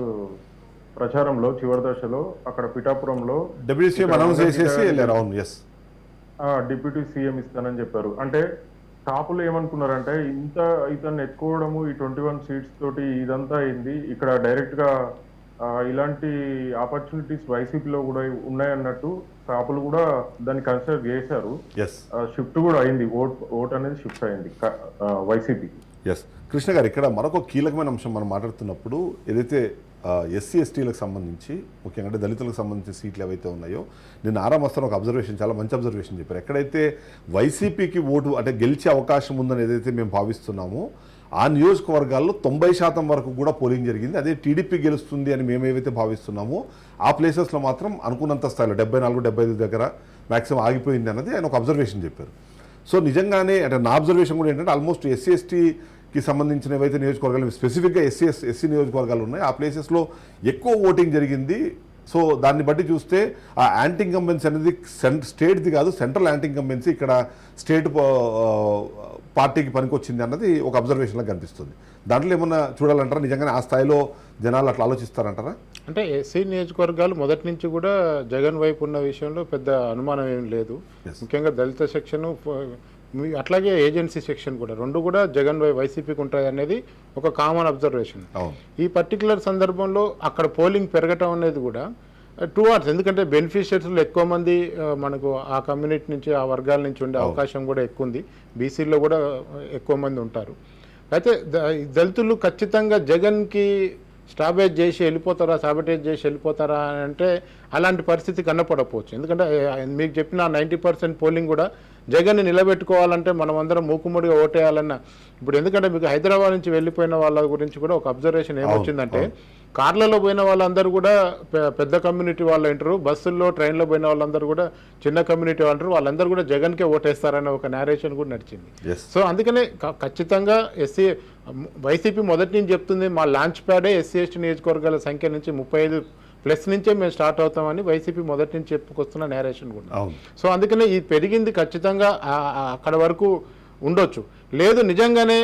Speaker 4: ప్రచారంలో చివరి దశలో అక్కడ పిఠాపురంలో
Speaker 1: డిప్యూటీ సీఎం అనౌన్స్ చేసేసి వెళ్ళారు. అవును, ఎస్,
Speaker 4: డిప్యూటీ సీఎం ఇస్తానని చెప్పారు. అంటే కాపులు ఏమనుకున్నారంటే ఇతన్ని ఎత్తుకోవడము ఈ 21 సీట్స్ తోటి ఇదంతా అయింది, ఇక్కడ డైరెక్ట్ గా ఇలాంటి ఆపర్చునిటీస్ వైసీపీలో కూడా ఉన్నాయన్నట్టు కాపులు కూడా దాన్ని కన్సిడర్ చేశారు. షిఫ్ట్ కూడా అయింది, ఓట్ అనేది షిఫ్ట్ అయింది వైసీపీకి.
Speaker 1: ఎస్, కృష్ణ గారు, ఇక్కడ మరొక కీలకమైన అంశం మనం మాట్లాడుతున్నప్పుడు ఏదైతే ఎస్సీ ఎస్టీలకు సంబంధించి ముఖ్యంగా అంటే దళితులకు సంబంధించిన సీట్లు ఏవైతే ఉన్నాయో, నేను ఆరామస్తాను ఒక అబ్జర్వేషన్, చాలా మంచి అబ్జర్వేషన్ చెప్పారు. ఎక్కడైతే వైసీపీకి ఓటు అంటే గెలిచే అవకాశం ఉందని ఏదైతే మేము భావిస్తున్నామో ఆ నియోజకవర్గాల్లో 90% వరకు కూడా పోలింగ్ జరిగింది. అదే టీడీపీ గెలుస్తుంది అని మేము ఏవైతే భావిస్తున్నామో ఆ ప్లేసెస్లో మాత్రం అనుకున్నంత స్థాయిలో 74-75 దగ్గర మ్యాక్సిమం ఆగిపోయింది అన్నది ఆయన ఒక అబ్జర్వేషన్ చెప్పారు. సో నిజంగానే అంటే నా అబ్జర్వేషన్ కూడా ఏంటంటే ఆల్మోస్ట్ ఎస్సీ ఎస్టీకి సంబంధించిన ఏవైతే నియోజకవర్గాలు స్పెసిఫిక్గా ఎస్సీ నియోజకవర్గాలు ఉన్నాయి ఆ ప్లేసెస్లో ఎక్కువ ఓటింగ్ జరిగింది. సో దాన్ని బట్టి చూస్తే ఆ యాంటీ ఇన్కంబెన్సీ అనేది స్టేట్ది కాదు, సెంట్రల్ యాంటీ ఇన్కంబెన్సీ ఇక్కడ స్టేట్ పార్టీకి పనికొచ్చింది అన్నది ఒక అబ్జర్వేషన్లో కనిపిస్తుంది. దాంట్లో ఏమన్నా చూడాలంటారా? నిజంగానే ఆ స్థాయిలో జనాలు అట్లా ఆలోచిస్తారంటారా?
Speaker 2: అంటే ఎస్సీ నియోజకవర్గాలు మొదటి నుంచి కూడా జగన్ వైపు ఉన్న విషయంలో పెద్ద అనుమానం ఏం లేదు. ముఖ్యంగా దళిత సెక్షను అట్లాగే ఏజెన్సీ సెక్షన్ కూడా రెండు కూడా జగన్ వైసీపీకి ఉంటాయి అనేది ఒక కామన్ అబ్జర్వేషన్. ఈ పర్టికులర్ సందర్భంలో అక్కడ పోలింగ్ పెరగటం అనేది కూడా టూ ఆర్ట్స్, ఎందుకంటే బెనిఫిషియరీస్లో ఎక్కువ మంది మనకు ఆ కమ్యూనిటీ నుంచి ఆ వర్గాల నుంచి ఉండే అవకాశం కూడా ఎక్కువ ఉంది. బీసీలో కూడా ఎక్కువ మంది ఉంటారు. అయితే దళితులు ఖచ్చితంగా జగన్కి సాబిటేజ్ చేసి వెళ్ళిపోతారా అని అంటే అలాంటి పరిస్థితి కనపడకపోవచ్చు. ఎందుకంటే మీకు చెప్పిన 90% పోలింగ్ కూడా జగన్ని నిలబెట్టుకోవాలంటే మనం అందరం మూకుమ్మడిగా ఓటేయాలన్న ఇప్పుడు ఎందుకంటే మీకు హైదరాబాద్ నుంచి వెళ్ళిపోయిన వాళ్ళ గురించి కూడా ఒక అబ్జర్వేషన్ ఏమొచ్చిందంటే కార్లలో పోయిన వాళ్ళందరూ కూడా పెద్ద కమ్యూనిటీ వాళ్ళు అంటారు, బస్సుల్లో ట్రైన్లో పోయిన వాళ్ళందరూ కూడా చిన్న కమ్యూనిటీ అంటారు, వాళ్ళందరూ కూడా జగన్కే ఓటేస్తారనే ఒక నేరేషన్ కూడా నడిచింది. సో అందుకనే ఖచ్చితంగా వైసీపీ మొదటి నుంచి చెప్తుంది మా లాంచ్ ప్యాడే ఎస్సీ ఎస్టీ నియోజకవర్గాల సంఖ్య నుంచి 35+ నుంచే మేము స్టార్ట్ అవుతామని వైసీపీ మొదటి నుంచి చెప్పుకొస్తున్న నేరేషన్ కూడా. సో అందుకనే ఇది పెరిగింది, ఖచ్చితంగా అక్కడ వరకు ఉండొచ్చు. లేదు నిజంగానే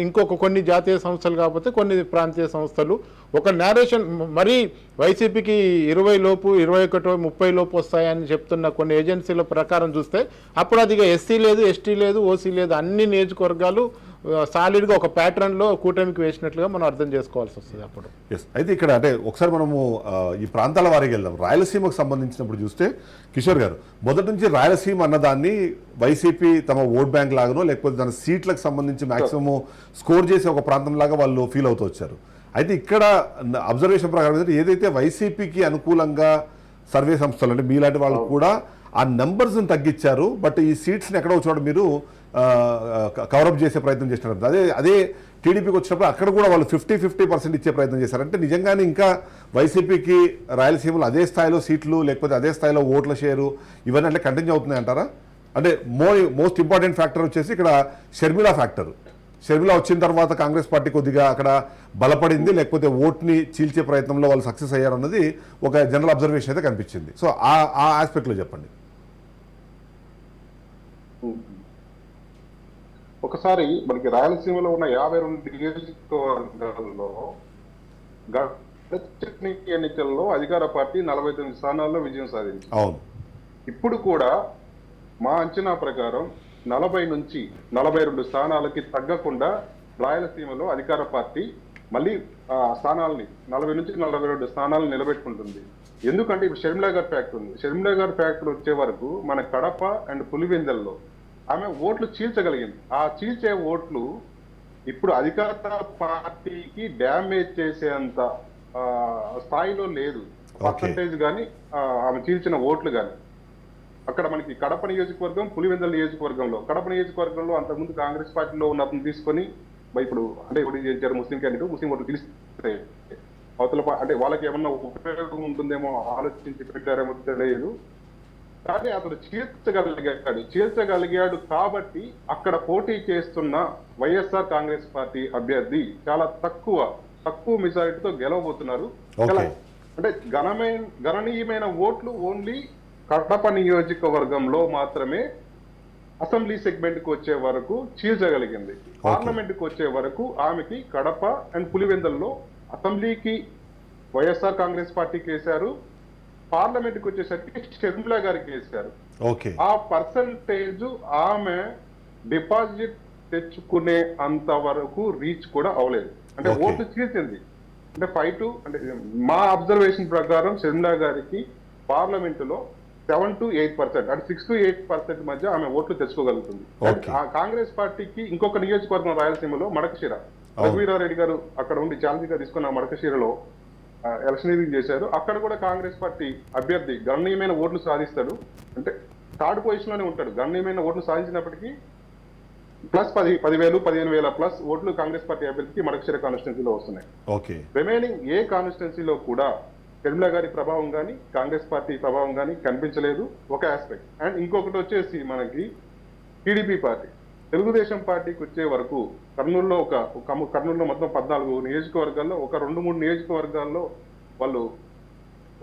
Speaker 2: ఇంకొక కొన్ని జాతీయ సంస్థలు కాకపోతే కొన్ని ప్రాంతీయ సంస్థలు ఒక నేరేషన్ మరీ వైసీపీకి 20 లోపు 21 30 లోపు వస్తాయని చెప్తున్న కొన్ని ఏజెన్సీల ప్రకారం చూస్తే అప్పుడు అది ఎస్సీ లేదు, ఎస్టీ లేదు, ఓసీ లేదు, అన్ని నియోజకవర్గాలు సాలిడ్గా ఒక ప్యాటర్న్లో కూటమికి వేసినట్లుగా మనం అర్థం చేసుకోవాల్సి వస్తుంది అప్పుడు.
Speaker 1: అయితే ఇక్కడ అంటే ఒకసారి మనము ఈ ప్రాంతాల వారికి వెళ్దాం. రాయలసీమకు సంబంధించినప్పుడు చూస్తే కిషోర్ గారు మొదటి నుంచి రాయలసీమ అన్నదాన్ని వైసీపీ తమ ఓట్ బ్యాంక్ లాగానో లేకపోతే దాని సీట్లకు సంబంధించి మాక్సిమం స్కోర్ చేసే ఒక ప్రాంతం లాగా వాళ్ళు ఫీల్ అవుతూ వచ్చారు. అయితే ఇక్కడ అబ్జర్వేషన్ ప్రకారం ఏదైతే వైసీపీకి అనుకూలంగా సర్వే సంస్థలు అంటే మీలాంటి వాళ్ళు కూడా ఆ నెంబర్స్ని తగ్గించారు, బట్ ఈ సీట్స్ని ఎక్కడో చోట మీరు కవరప్ చేసే ప్రయత్నం చేసినారు. అదే టీడీపీకి వచ్చినప్పుడు అక్కడ కూడా వాళ్ళు 50% ఇచ్చే ప్రయత్నం చేశారు. అంటే నిజంగానే ఇంకా వైసీపీకి రాయలసీమలో అదే స్థాయిలో సీట్లు లేకపోతే అదే స్థాయిలో ఓట్ల షేరు ఇవన్నీ అంటే కంటిన్యూ అవుతున్నాయి అంటారా? అంటే మోస్ట్ ఇంపార్టెంట్ ఫ్యాక్టర్ వచ్చేసి ఇక్కడ షర్మిల ఫ్యాక్టర్. షర్మిల వచ్చిన తర్వాత కాంగ్రెస్ పార్టీ కొద్దిగా అక్కడ బలపడింది, లేకపోతే ఓట్ని చీల్చే ప్రయత్నంలో వాళ్ళు సక్సెస్ అయ్యారు అన్నది ఒక జనరల్ అబ్జర్వేషన్ అయితే కనిపించింది. సో ఆ ఆస్పెక్ట్లో చెప్పండి.
Speaker 3: ఒకసారి మనకి రాయలసీమలో ఉన్న 52 నియోజకవర్గాల్లో గత ఎన్నికల్లో అధికార పార్టీ 49 స్థానాల్లో విజయం సాధించింది.
Speaker 1: అవును.
Speaker 3: ఇప్పుడు కూడా మా అంచనా ప్రకారం 40 నుంచి 42 స్థానాలకి తగ్గకుండా రాయలసీమలో అధికార పార్టీ మళ్ళీ స్థానాలని 40 నుంచి 42 స్థానాలను నిలబెట్టుకుంటుంది. ఎందుకంటే ఇప్పుడు షర్మిలా గారి ఫ్యాక్టర్ ఉంది. షర్మిలా గారి ఫ్యాక్టర్ వచ్చే వరకు మన కడప అండ్ పులివెందల్లో ఆమె ఓట్లు చీల్చగలిగింది. ఆ చీల్చే ఓట్లు ఇప్పుడు అధికార పార్టీకి డ్యామేజ్ చేసేంత స్థాయిలో లేదు. పర్సంటేజ్ కానీ ఆమె చీల్చిన ఓట్లు కానీ అక్కడ మనకి కడప నియోజకవర్గం, పులివెందుల నియోజకవర్గంలో, కడప నియోజకవర్గంలో అంతకుముందు కాంగ్రెస్ పార్టీలో ఉన్న అతను తీసుకొని ఇప్పుడు అంటే ఇప్పుడు చేశారు ముస్లిం క్యాండిడేట్, ముస్లిం ఓట్లు గెలిస్తే అవతల అంటే వాళ్ళకి ఏమన్నా ఉపయోగం ఉంటుందేమో ఆలోచించి పెట్టారేమో తెలియదు. కానీ అతను చీల్చగలిగాడు కాబట్టి అక్కడ పోటీ చేస్తున్న వైఎస్ఆర్ కాంగ్రెస్ పార్టీ అభ్యర్థి చాలా తక్కువ మెజారిటీతో గెలవబోతున్నారు. అంటే గణనీయమైన ఓట్లు ఓన్లీ కడప నియోజకవర్గంలో మాత్రమే అసెంబ్లీ సెగ్మెంట్ కు వచ్చే వరకు చీల్చగలిగింది. పార్లమెంట్ కు వచ్చే వరకు ఆమెకి కడప అండ్ పులివెందుల్లో అసెంబ్లీకి వైఎస్ఆర్ కాంగ్రెస్ పార్టీకి వేశారు, పార్లమెంట్ కు వచ్చేసరికి షర్మిలా గారికి వేశారు. ఆ పర్సంటేజ్ ఆమె డిపాజిట్ తెచ్చుకునే అంత వరకు రీచ్ కూడా అవలేదు. అంటే ఓట్లు చీల్చింది. అంటే 5 to అంటే మా అబ్జర్వేషన్ ప్రకారం షర్మిలా గారికి పార్లమెంట్ లో 7 to 8%, అంటే 6 to 8% మధ్య ఆమె ఓట్లు తెచ్చుకోగలుగుతుంది. కాంగ్రెస్ పార్టీకి ఇంకొక నియోజకవర్గం రాయలసీమలో మడకశిర, రఘువీరారెడ్డి గారు అక్కడ ఉండి ఛాలెంజ్ గా తీసుకున్న మడకశిరలో ఎలక్షనీరింగ్ చేశారు. అక్కడ కూడా కాంగ్రెస్ పార్టీ అభ్యర్థి గణనీయమైన ఓట్లు సాధిస్తాడు. అంటే థర్డ్ పొజిషన్ లోనే ఉంటాడు. గణనీయమైన ఓట్లు సాధించినప్పటికీ ప్లస్ 10,000-15,000 ప్లస్ ఓట్లు కాంగ్రెస్ పార్టీ అభ్యర్థికి మడకశిర కాన్స్టిట్యున్సీలో వస్తున్నాయి. రిమైనింగ్ ఏ కాన్స్టిట్యున్సీలో కూడా షర్మిలా గారి ప్రభావం కానీ కాంగ్రెస్ పార్టీ ప్రభావం కానీ కనిపించలేదు, ఒక ఆస్పెక్ట్. అండ్ ఇంకొకటి వచ్చేసి మనకి టీడీపీ పార్టీ, తెలుగుదేశం పార్టీకి వచ్చే వరకు కర్నూలులో కర్నూలులో మొత్తం 14 నియోజకవర్గాల్లో ఒక 2-3 నియోజకవర్గాల్లో వాళ్ళు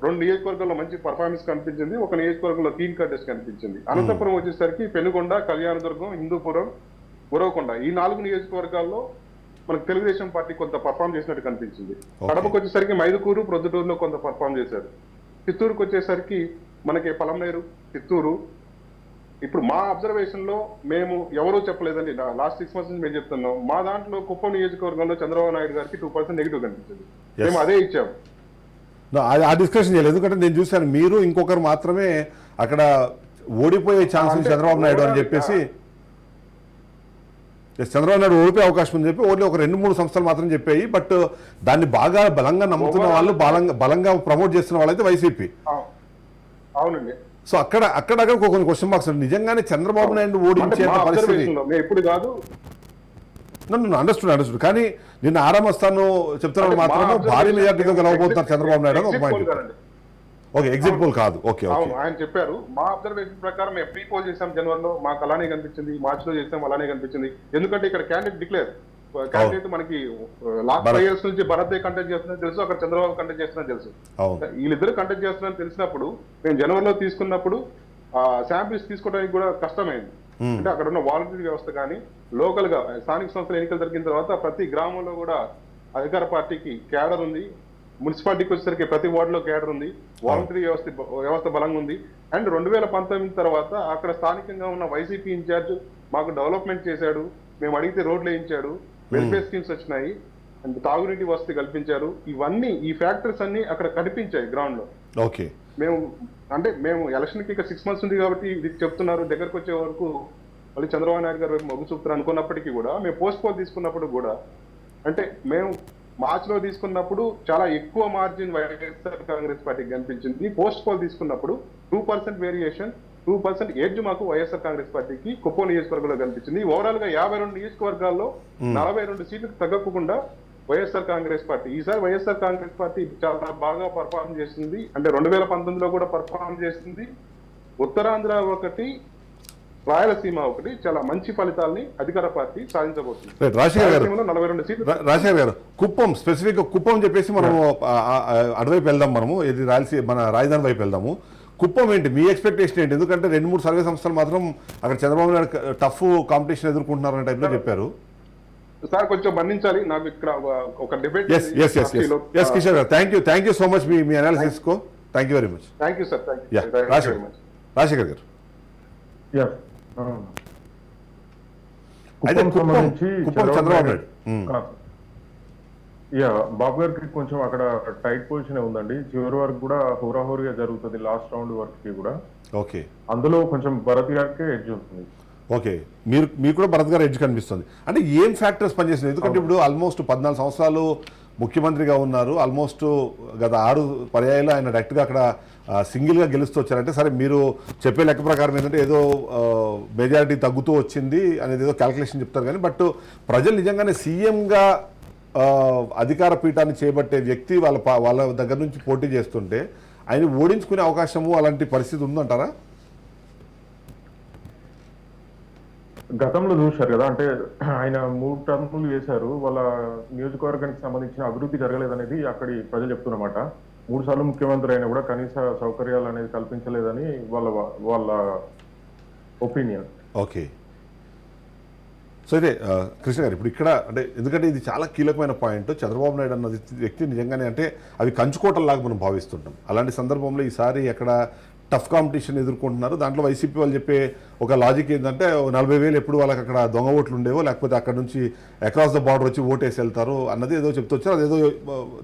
Speaker 3: 2 నియోజకవర్గాల్లో మంచి పర్ఫార్మెన్స్ కనిపించింది, ఒక నియోజకవర్గంలో క్లీన్ కంటెస్ట్ కనిపించింది. అనంతపురం వచ్చేసరికి పెనుగొండ, కళ్యాణదుర్గం, హిందూపురం, ఉరవకొండ ఈ 4 నియోజకవర్గాల్లో మనకు తెలుగుదేశం పార్టీ కొంత పర్ఫామ్ చేసినట్టు కనిపించింది. కడపకు వచ్చేసరికి మైదుకూరు, ప్రొద్దుటూరులో కొంత పర్ఫామ్ చేశారు. చిత్తూరుకు వచ్చేసరికి మనకి పలమనేరు, చిత్తూరు. ఇప్పుడు మా అబ్జర్వేషన్ లో మేము ఎవరూ చెప్పలేదండి, లాస్ట్ 6 months నుంచి మేము చెప్తున్నాం. మా దాంట్లో కుప్పం నియోజకవర్గంలో చంద్రబాబు నాయుడు గారికి 2% నెగిటివ్ కనిపించింది. మేము అదే ఇచ్చాము.
Speaker 1: ఆ డిస్కషన్ చేయలేదు, ఎందుకంటే నేను చూశాను మీరు ఇంకొకరు మాత్రమే అక్కడ ఓడిపోయే ఛాన్స్ చంద్రబాబు నాయుడు అని చెప్పేసి, చంద్రబాబు నాయుడు ఓడిపోయే అవకాశం ఉందని చెప్పి ఓన్లీ ఒక 2-3 సంస్థలు మాత్రం చెప్పాయి. బట్ దాన్ని బాగా బలంగా నమ్ముతున్న వాళ్ళు, బలంగా ప్రమోట్ చేస్తున్న వాళ్ళైతే వైసీపీ.
Speaker 3: అవునండి.
Speaker 1: సో అక్కడ కొన్ని క్వశ్చన్ మార్క్స్. నిజంగానే చంద్రబాబు నాయుడు ఓడించే పరిస్థితి
Speaker 3: ఎప్పుడు కాదు,
Speaker 1: నన్ను అండర్స్టూడ్. కానీ నిన్న ఆరామస్థాను చెప్తున్నాను మాత్రమే భారీ మెజార్టీతో గెలవబోతున్నారు చంద్రబాబు నాయుడు అని ఒక పాయింట్. ఓకే, ఎగ్జిట్ పోల్ కాదు. ఓకే,
Speaker 3: ఆయన చెప్పారు. మా అబ్జర్వేషన్ ప్రకారం మేము ప్రీ పోల్ చేసాం జనవరిలో, మాకు అలానే కనిపించింది. మార్చ్ లో చేసాం, అలానే కనిపించింది. ఎందుకంటే ఇక్కడ క్యాండిడేట్ డిక్లేర్ క్యాండిడేట్ మనకి లాస్ట్ 5 years నుంచి భరత్ కంటెస్ట్ చేస్తున్నా తెలుసు, అక్కడ చంద్రబాబు కంటెస్ట్ చేస్తున్నా తెలుసు. వీళ్ళిద్దరు కంటెస్ట్ చేస్తున్నారని తెలిసినప్పుడు మేము జనవరిలో తీసుకున్నప్పుడు శాంపిల్స్ తీసుకోవడానికి కూడా కష్టమైంది. అంటే అక్కడ ఉన్న వాలంటీర్ వ్యవస్థ కానీ లోకల్ గా స్థానిక సంస్థల ఎన్నికలు జరిగిన తర్వాత ప్రతి గ్రామంలో కూడా అధికార పార్టీకి క్యాడర్ ఉంది. మున్సిపాలిటీకి వచ్చేసరికి ప్రతి వార్డులో క్యాడర్ ఉంది. వాలంటీర్ వ్యవస్థ బలంగా ఉంది. అండ్ 2019 తర్వాత అక్కడ స్థానికంగా ఉన్న వైసీపీ ఇన్ఛార్జ్ మాకు డెవలప్మెంట్ చేశాడు, మేము అడిగితే రోడ్లు వేయించాడు, వెల్ఫేర్ స్కీమ్స్ వచ్చినాయి, అండ్ తాగునీటి వసతి కల్పించారు. ఇవన్నీ ఈ ఫ్యాక్టర్స్ అన్ని అక్కడ కనిపించాయి గ్రౌండ్ లో.
Speaker 1: ఓకే,
Speaker 3: మేము ఎలక్షన్ కి ఇక 6 months ఉంది కాబట్టి ఇది చెప్తున్నారు. దగ్గరకు వచ్చే వరకు మళ్ళీ చంద్రబాబు నాయుడు గారు మొగ్గు చూపుతారు అనుకున్నప్పటికీ కూడా మేము పోస్ట్ పోల్ తీసుకున్నప్పుడు కూడా, అంటే మేము మార్చ్ లో తీసుకున్నప్పుడు చాలా ఎక్కువ మార్జిన్ వైఎస్ఆర్ కాంగ్రెస్ పార్టీకి కనిపించింది. పోస్ట్ పోల్ తీసుకున్నప్పుడు 2% వేరియేషన్ 2% ఎడ్జ్ మాకు వైఎస్ఆర్ కాంగ్రెస్ పార్టీకి కుప్పం నియోజకవర్గంలో కనిపించింది. ఓవరాల్ గా 52 నియోజకవర్గాల్లో 42 సీట్లకు తగ్గకుండా వైఎస్ఆర్ కాంగ్రెస్ పార్టీ ఈసారి వైఎస్ఆర్ కాంగ్రెస్ పార్టీ చాలా బాగా పర్ఫార్మ్ చేసింది. అంటే 2019లో కూడా పర్ఫార్మ్ చేసింది. ఉత్తరాంధ్ర ఒకటి, రాయలసీమ ఒకటి చాలా మంచి ఫలితాలని అధికార పార్టీ సాధించబోతుంది.
Speaker 1: రాజశేఖర్ గారు,
Speaker 3: 42 సీట్లు.
Speaker 1: రాజశేఖర్ గారు, కుప్పం స్పెసిఫిక్ కుప్పం చెప్పేసి మనము అటువైపు వెళ్దాం, మనము ఇది రాయలసీమ మన రాజధాని వైపు వెళ్దాము. కుప్పం ఏంటి మీ ఎక్స్పెక్టేషన్ ఏంటి? ఎందుకంటే 2-3 సర్వే సంస్థలు మాత్రం అక్కడ చంద్రబాబు నాయుడు టఫ్ కాంపిటీషన్ ఎదుర్కొంటున్నారనే టైప్లో చెప్పారు.
Speaker 3: సార్ కొంచెం మన్నించాలి, నాకు ఇక్కడ ఒక డిబేట్.
Speaker 1: ఎస్ కిషోర్ గారు, thank you so much me analysis co. Thank you very much.
Speaker 3: Thank you sir.
Speaker 1: Rajasekhar గారు, అయితే
Speaker 4: కుప్పం సంబంధించి
Speaker 1: చంద్రబాబు నాయుడు
Speaker 4: బాబు గారికి కొంచెం అక్కడ టైట్ పొజిషన్ ఉందండి. చివరి వరకు కూడా హోరాహోరీగా జరుగుతుంది, లాస్ట్ రౌండ్ వరకు కూడా.
Speaker 1: ఓకే,
Speaker 4: అందులో కొంచెం భరత్ గారికి ఎడ్జ్ ఉంటుంది.
Speaker 1: ఓకే, మీరు కూడా భరత్ గారు ఎడ్జ్ కనిపిస్తుంది. అంటే ఏం ఫ్యాక్టర్స్ పనిచేస్తుంది? ఎందుకంటే ఇప్పుడు ఆల్మోస్ట్ 14 సంవత్సరాలు ముఖ్యమంత్రిగా ఉన్నారు. ఆల్మోస్ట్ గత 6 పర్యాయాలు ఆయన డైరెక్ట్గా అక్కడ సింగిల్గా గెలుస్తూ వచ్చారంటే, సరే మీరు చెప్పే లెక్క ప్రకారం ఏంటంటే ఏదో మెజారిటీ తగ్గుతూ వచ్చింది అనేది ఏదో క్యాల్కులేషన్ చెప్తారు కానీ, బట్ ప్రజలు నిజంగానే సీఎంగా అధికార పీఠాన్ని చేపట్టే వ్యక్తి వాళ్ళ దగ్గర నుంచి పోటీ చేస్తుంటే ఆయన ఓడించుకునే అవకాశము అలాంటి పరిస్థితి ఉందంటారా?
Speaker 4: గతంలో చూశారు కదా, అంటే ఆయన 3 టర్ములు చేశారు. వాళ్ళ నియోజకవర్గానికి సంబంధించిన అభివృద్ధి జరగలేదనేది అక్కడి ప్రజలు చెప్తున్నమాట. 3 సార్లు ముఖ్యమంత్రి అయినా కూడా కనీస సౌకర్యాలు అనేది కల్పించలేదని వాళ్ళ ఒపీనియన్.
Speaker 1: ఓకే, సో ఇదే కృష్ణ గారు, ఇప్పుడు ఇక్కడ అంటే ఎందుకంటే ఇది చాలా కీలకమైన పాయింట్. చంద్రబాబు నాయుడు అన్న వ్యక్తి నిజంగానే అంటే అవి కంచుకోటల్లాగా మనం భావిస్తుంటాం. అలాంటి సందర్భంలో ఈసారి ఎక్కడ టఫ్ కాంపిటీషన్ ఎదుర్కొంటున్నారు. దాంట్లో వైసీపీ వాళ్ళు చెప్పే ఒక లాజిక్ ఏంటంటే 40,000 ఎప్పుడు వాళ్ళకి అక్కడ దొంగ ఓట్లు ఉండేవో, లేకపోతే అక్కడ నుంచి అక్రాస్ ద బార్డర్ వచ్చి ఓటేసి వెళ్తారు అన్నది ఏదో చెప్తూ వచ్చారు. అదేదో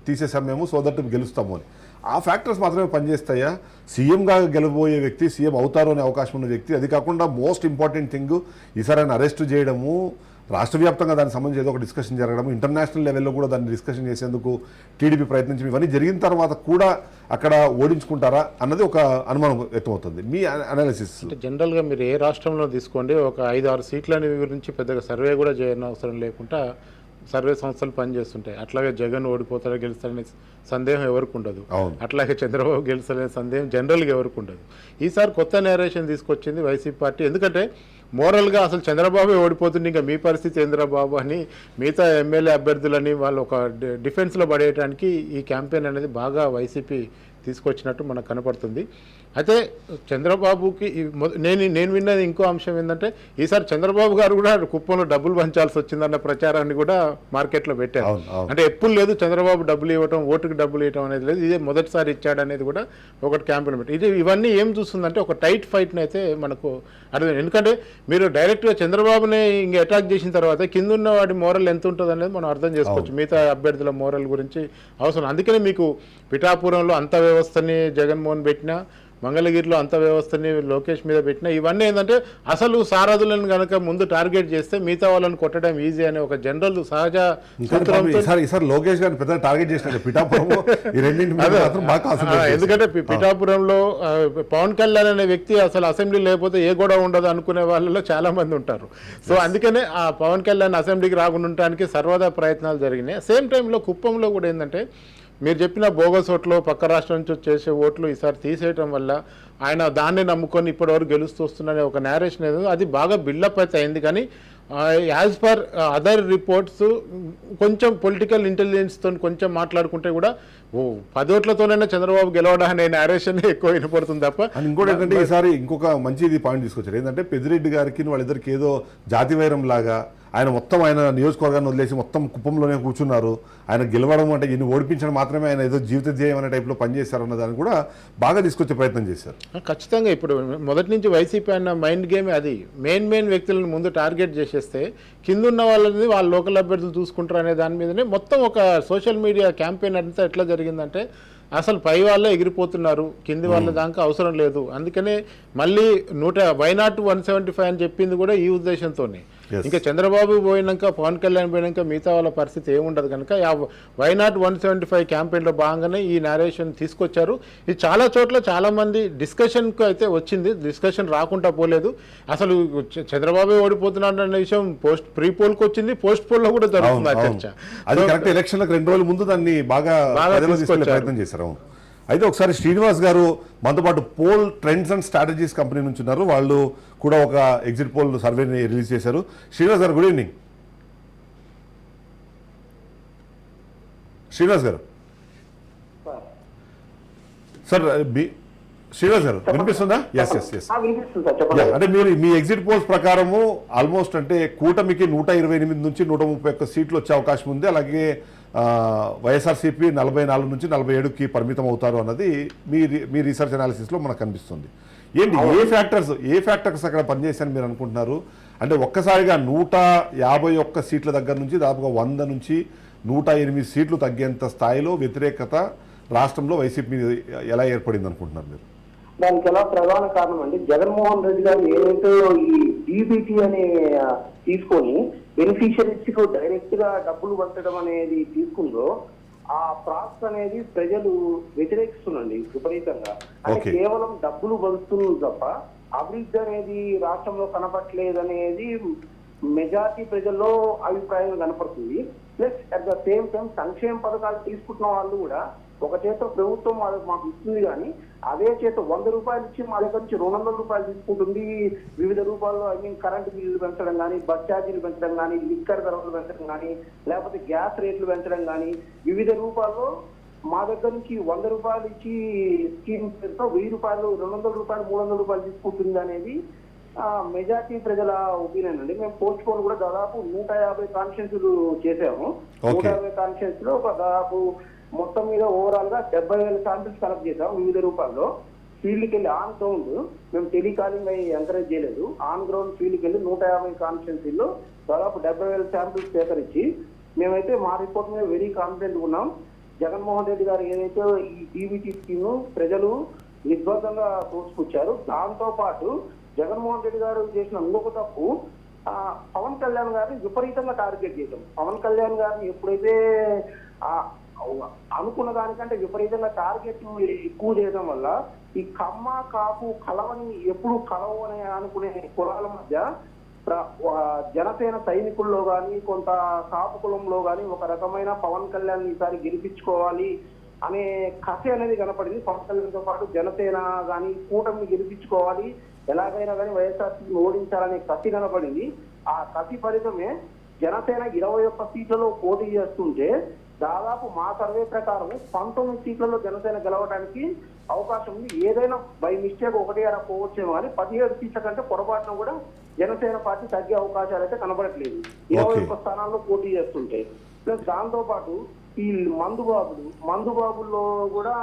Speaker 1: తీసేసాం మేము సో దట్ గెలుస్తాము అని. ఆ ఫ్యాక్టర్స్ మాత్రమే పనిచేస్తాయా? సీఎంగా గెలబోయే వ్యక్తి సీఎం అవుతారు అనే అవకాశం ఉన్న వ్యక్తి, అది కాకుండా మోస్ట్ ఇంపార్టెంట్ థింగ్ ఈసారి ఆయన అరెస్ట్ చేయడము, రాష్ట్ర వ్యాప్తంగా దానికి సంబంధించి ఏదో ఒక డిస్కషన్ జరగడం, ఇంటర్నేషనల్ లెవెల్లో కూడా దాన్ని డిస్కషన్ చేసేందుకు టీడీపీ ప్రయత్నించి ఇవన్నీ జరిగిన తర్వాత కూడా అక్కడ ఓడించుకుంటారా అన్నది ఒక అనుమానం వ్యక్తమవుతుంది. మీ అనాలిసిస్
Speaker 2: అంటే జనరల్గా మీరు ఏ రాష్ట్రంలో తీసుకోండి, ఒక 5-6 సీట్ల గురించి పెద్దగా సర్వే కూడా చేయని అవసరం లేకుండా సర్వే సంస్థలు పనిచేస్తుంటాయి. అట్లాగే జగన్ ఓడిపోతాడో గెలుస్తాడనే సందేహం ఎవరికి ఉండదు. అట్లాగే చంద్రబాబు గెలుస్తాడనే సందేహం జనరల్గా ఎవరికి ఉండదు. ఈసారి కొత్త నేరేషన్ తీసుకొచ్చింది వైసీపీ పార్టీ. ఎందుకంటే మోరల్గా అసలు చంద్రబాబు ఓడిపోతుంది, ఇంకా మీ పరిస్థితి చంద్రబాబు అని మిగతా ఎమ్మెల్యే అభ్యర్థులని వాళ్ళు ఒక డిఫెన్స్లో పడేయడానికి ఈ క్యాంపెయిన్ అనేది బాగా వైసీపీ తీసుకొచ్చినట్టు మనకు కనపడుతుంది. అయితే చంద్రబాబుకి నేను విన్నది ఇంకో అంశం ఏంటంటే, ఈసారి చంద్రబాబు గారు కూడా కుప్పంలో డబ్బులు పంచాల్సి వచ్చిందన్న ప్రచారాన్ని కూడా మార్కెట్లో పెట్టారు. అంటే ఎప్పుడు లేదు చంద్రబాబు డబ్బులు ఇవ్వటం, ఓటుకి డబ్బులు ఇవ్వటం అనేది లేదు, ఇదే మొదటిసారి ఇచ్చాడనేది కూడా ఒకటి క్యాంపెయిన్ పెట్టి ఇవన్నీ ఏం చూస్తుందంటే ఒక టైట్ ఫైట్ని అయితే మనకు అర్థం. ఎందుకంటే మీరు డైరెక్ట్గా చంద్రబాబుని ఇంక అటాక్ చేసిన తర్వాత కింద ఉన్న వాడి మోరల్ ఎంత ఉంటుంది అనేది మనం అర్థం చేసుకోవచ్చు. మిగతా అభ్యర్థుల మోరల్ గురించి అవసరం. అందుకనే మీకు పిఠాపురంలో అంత వ్యవస్థని జగన్మోహన్ పెట్టినా, మంగళగిరిలో అంత వ్యవస్థని లోకేష్ మీద పెట్టినా, ఇవన్నీ ఏంటంటే అసలు సారథులను కనుక ముందు టార్గెట్ చేస్తే మిగతా వాళ్ళని కొట్టడం ఈజీ అనే ఒక జనరల్ సహజ
Speaker 1: లోకేష్ గారిని పెద్ద టార్గెట్ చేసిన పిఠాపురం.
Speaker 2: ఎందుకంటే పిఠాపురంలో పవన్ కళ్యాణ్ అనే వ్యక్తి అసలు అసెంబ్లీ లేకపోతే ఏ గొడవ ఉండదు అనుకునే వాళ్ళలో చాలా మంది ఉంటారు. సో అందుకనే ఆ పవన్ కళ్యాణ్ అసెంబ్లీకి రాకుండా ఉండటానికి సర్వదా ప్రయత్నాలు జరిగినాయి. సేమ్ టైంలో కుప్పంలో కూడా ఏంటంటే మీరు చెప్పిన బోగస్ ఓట్లు, పక్క రాష్ట్రం నుంచి చేసే ఓట్లు ఈసారి తీసేయటం వల్ల ఆయన దాన్ని నమ్ముకొని ఇప్పటివరకు గెలుస్తూ వస్తున్న ఒక నేరేషన్ ఏదో అది బాగా బిల్డప్ అయితే అయింది. కానీ యాజ్ పర్ అదర్ రిపోర్ట్స్ కొంచెం పొలిటికల్ ఇంటెలిజెన్స్తో కొంచెం మాట్లాడుకుంటే కూడా 10 ఓట్లతోనైనా చంద్రబాబు గెలవడం అనే నేరేషన్ ఎక్కువ వినపడుతుంది తప్ప.
Speaker 1: ఇంకోటి ఏంటంటే ఈసారి ఇంకొక మంచిది పాయింట్ తీసుకొచ్చారు. ఏంటంటే పెద్దిరెడ్డి గారికి వాళ్ళిద్దరికి ఏదో జాతి వైరం లాగా ఆయన మొత్తం ఆయన నియోజకవర్గాన్ని వదిలేసి మొత్తం కుప్పంలోనే కూర్చున్నారు. ఆయన గెలవడం అంటే ఈయన ఓడిపించడం మాత్రమే ఆయన ఏదో జీవిత ధ్యేయం అనే టైప్లో పనిచేశారు అన్న దాన్ని కూడా బాగా తీసుకొచ్చే ప్రయత్నం చేశారు.
Speaker 2: ఖచ్చితంగా ఇప్పుడు మొదటి నుంచి వైసీపీ అన్న మైండ్ గేమ్ అది. మెయిన్ వ్యక్తులను ముందు టార్గెట్ చేసేస్తే కింద ఉన్న వాళ్ళని వాళ్ళ లోకల్ అభ్యర్థులు చూసుకుంటారు అనే దాని మీదనే మొత్తం ఒక సోషల్ మీడియా క్యాంపెయిన్ అంతా ఎట్లా జరిగిందంటే అసలు పై వాళ్ళే ఎగిరిపోతున్నారు, కింది వాళ్ళ దాకా అవసరం లేదు. అందుకనే మళ్ళీ 175 అని చెప్పింది కూడా ఈ ఉద్దేశంతోనే.
Speaker 1: Yes.
Speaker 2: ఇంకా చంద్రబాబు పోయినాక పవన్ కళ్యాణ్ పోయినాక మిగతా వాళ్ళ పరిస్థితి ఏముండదు కనుక వై నాట్ 175 క్యాంపెయిన్లో భాగంగానే ఈ నేరేషన్ తీసుకొచ్చారు. ఇది చాలా చోట్ల చాలా మంది డిస్కషన్కు అయితే వచ్చింది, డిస్కషన్ రాకుండా పోలేదు. అసలు చంద్రబాబు ఓడిపోతున్నాడు అనే విషయం ప్రీ పోల్కి వచ్చింది, పోస్ట్ పోల్లో కూడా జరుగుతుంది ఆ చర్చ.
Speaker 1: అది కరెక్ట్. ఎలక్షన్లకు 2 రోజుల ముందు దాన్ని బాగా ప్రజల్లో తీసుకెళ్లే ప్రయత్నం చేశారు. అయితే ఒకసారి శ్రీనివాస్ గారు మనతో పాటు poll trends and strategies company నుంచి ఉన్నారు. వాళ్ళు కూడా ఒక ఎగ్జిట్ పోల్ సర్వేని రిలీజ్ చేశారు. శ్రీనివాస్ గారు గుడ్ ఈవినింగ్. శ్రీనివాస్ గారు సార్, శ్రీనివాస్ గారు వినిపిస్తుందా? ఎస్. అంటే మీరు మీ ఎగ్జిట్ పోల్స్ ప్రకారము ఆల్మోస్ట్ అంటే కూటమికి 128 నుంచి 131 సీట్లు వచ్చే అవకాశం ఉంది. అలాగే వైఎస్ఆర్సీపీ 44 నుంచి 47కి పరిమితం అవుతారు అన్నది మీ రీసెర్చ్ అనాలిసిస్లో మనకు కనిపిస్తుంది. ఏంటి ఏ ఫ్యాక్టర్స్ అక్కడ పనిచేశాయని మీరు అనుకుంటున్నారు? అంటే ఒక్కసారిగా 151 సీట్ల దగ్గర నుంచి దాదాపుగా 100 నుంచి 108 సీట్లు తగ్గేంత స్థాయిలో వ్యతిరేకత రాష్ట్రంలో వైసీపీ ఎలా ఏర్పడింది అనుకుంటున్నారు మీరు?
Speaker 5: దానికి ఎలా ప్రధాన కారణం అండి, జగన్మోహన్ రెడ్డి గారు ఏదైతే ఈ డీబీటీ అని తీసుకొని బెనిఫిషియరీస్ కు డైరెక్ట్ గా డబ్బులు పంచడం అనేది తీసుకుందో ఆ ప్రాసెస్ అనేది ప్రజలు వ్యతిరేకిస్తుందండి విపరీతంగా. అంటే కేవలం డబ్బులు పంచుతున్నారు తప్ప అభివృద్ధి అనేది రాష్ట్రంలో కనపట్లేదు అనేది మెజారిటీ ప్రజల్లో అభిప్రాయం కనపడుతుంది. Plus at the same time సంక్షేమ పథకాలు తీసుకుంటున్న వాళ్ళు కూడా ఒక చేత ప్రభుత్వం మాకు ఇస్తుంది, కానీ అదే చేత 100 రూపాయలు ఇచ్చి మా దగ్గర నుంచి 200 రూపాయలు తీసుకుంటుంది. వివిధ రూపాల్లో కరెంటు బిల్లులు పెంచడం కానీ, బస్ ఛార్జీలు పెంచడం కానీ, లిక్కర్ ధరలు పెంచడం కానీ, లేకపోతే గ్యాస్ రేట్లు పెంచడం కానీ, వివిధ రూపాల్లో మా దగ్గర నుంచి 100 రూపాయలు ఇచ్చి స్కీమ్ పేరుతో 1000 రూపాయలు, 200 రూపాయలు, 300 రూపాయలు తీసుకుంటుంది అనేది మెజార్టీ ప్రజల ఒపీనియన్ అండి. మేము పోస్ట్ పోల్ కూడా దాదాపు 150 కాన్స్టిట్యూన్సీలు చేసాము. 150 కాన్స్టిట్యూన్సీలో ఒక దాదాపు మొత్తం మీద ఓవరాల్ గా 70,000 శాంపిల్స్ కలెక్ట్ చేసాం వివిధ రూపాల్లో. ఫీల్డ్కి వెళ్ళి ఆన్ గ్రౌండ్ మేము టెలికాలింగ్ అయ్యి ఎంకరేజ్ చేయలేదు, ఆన్ గ్రౌండ్ ఫీల్డ్కి వెళ్ళి 150 కాన్స్టిట్యూన్సీల్లో దాదాపు 70,000 శాంపిల్స్ సేకరించి మేమైతే మా రిపోర్ట్ మీద వెరీ కాన్ఫిడెంట్ ఉన్నాం. జగన్మోహన్ రెడ్డి గారు ఏదైతే ఈ డీబీటీ స్కీమ్ ప్రజలు నిర్బంధంగా తోసుకొచ్చారు, దాంతో పాటు జగన్మోహన్ రెడ్డి గారు చేసిన ఇంకొక తప్పు పవన్ కళ్యాణ్ గారిని విపరీతంగా టార్గెట్ చేయడం. పవన్ కళ్యాణ్ గారిని ఎప్పుడైతే అనుకున్న దానికంటే విపరీతంగా టార్గెట్ ఎక్కువ చేయడం వల్ల ఈ కమ్మ కాపు కలవని ఎప్పుడు కలవు అని అనుకునే కులాల మధ్య జనసేన సైనికుల్లో కానీ కొంత కాపు కులంలో కానీ ఒక రకమైన పవన్ కళ్యాణ్ ఈసారి గెలిపించుకోవాలి అనే కసి అనేది కనపడింది. పవన్ కళ్యాణ్తో పాటు జనసేన కానీ కూటమిని గెలిపించుకోవాలి, ఎలాగైనా కానీ వైఎస్ఆర్సీని ఓడించాలనే కసి కనపడింది. ఆ కసి ఫలితమే జనసేన 21 సీట్లలో పోటీ చేస్తుంటే దాదాపు మా సర్వే ప్రకారం 19 సీట్లలో జనసేన గెలవడానికి అవకాశం ఉంది. ఏదైనా బై మిస్టేక్ 1 పోవచ్చేమో కానీ 17 సీట్ల కంటే పొరపాటున కూడా జనసేన పార్టీ తగ్గే అవకాశాలు అయితే కనబడట్లేదు 21 స్థానాల్లో పోటీ చేస్తుంటే. ప్లస్ దాంతో పాటు ఈ మందుబాబుల్లో కూడా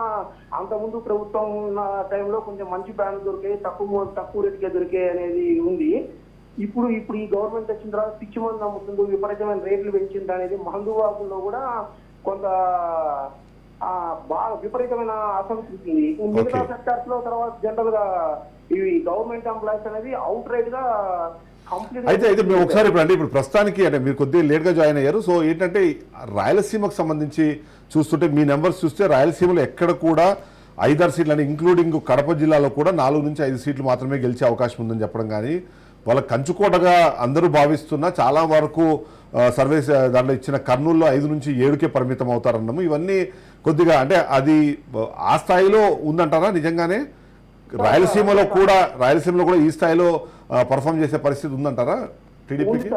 Speaker 5: అంతకుముందు ప్రభుత్వం ఉన్న టైంలో కొంచెం మంచి బ్రాండ్ దొరికాయి, తక్కువ రేటుకే దొరికాయి అనేది ఉంది. ఇప్పుడు ఈ గవర్నమెంట్ వచ్చిన తర్వాత పిచ్చి మంది నమ్ముతుంది, విపరీతమైన రేట్లు పెంచింది అనేది మందుబాబుల్లో కూడా కొంత బాగా విపరీతమైన అసంతృప్తి ఉంది. మిగతా సెక్టార్స్ లో తర్వాత జనరల్ గా ఇవి గవర్నమెంట్ ఎంప్లాయీస్ అనేది అవుట్ రైట్ గా
Speaker 1: అయితే మేము ఒకసారి ఇప్పుడు ప్రస్తుతానికి అంటే మీరు కొద్దిగా లేట్గా జాయిన్ అయ్యారు. సో ఏంటంటే రాయలసీమకు సంబంధించి చూస్తుంటే మీ నెంబర్స్ చూస్తే రాయలసీమలో ఎక్కడ కూడా 5-6 సీట్లు అంటే ఇంక్లూడింగ్ కడప జిల్లాలో కూడా 4 నుంచి 5 సీట్లు మాత్రమే గెలిచే అవకాశం ఉందని చెప్పడం కానీ, వాళ్ళ కంచుకోటగా అందరూ భావిస్తున్నా చాలా వరకు సర్వేస్ దాంట్లో ఇచ్చిన కర్నూలులో 5 నుంచి 7కే పరిమితం అవుతారన్నాము. ఇవన్నీ కొద్దిగా అంటే అది ఆ స్థాయిలో ఉందంటారా నిజంగానే? రాయలసీమలో కూడా ఈ స్థాయిలో పర్ఫామ్ చేసే పరిస్థితి ఉందంటారా టీడీపీకి?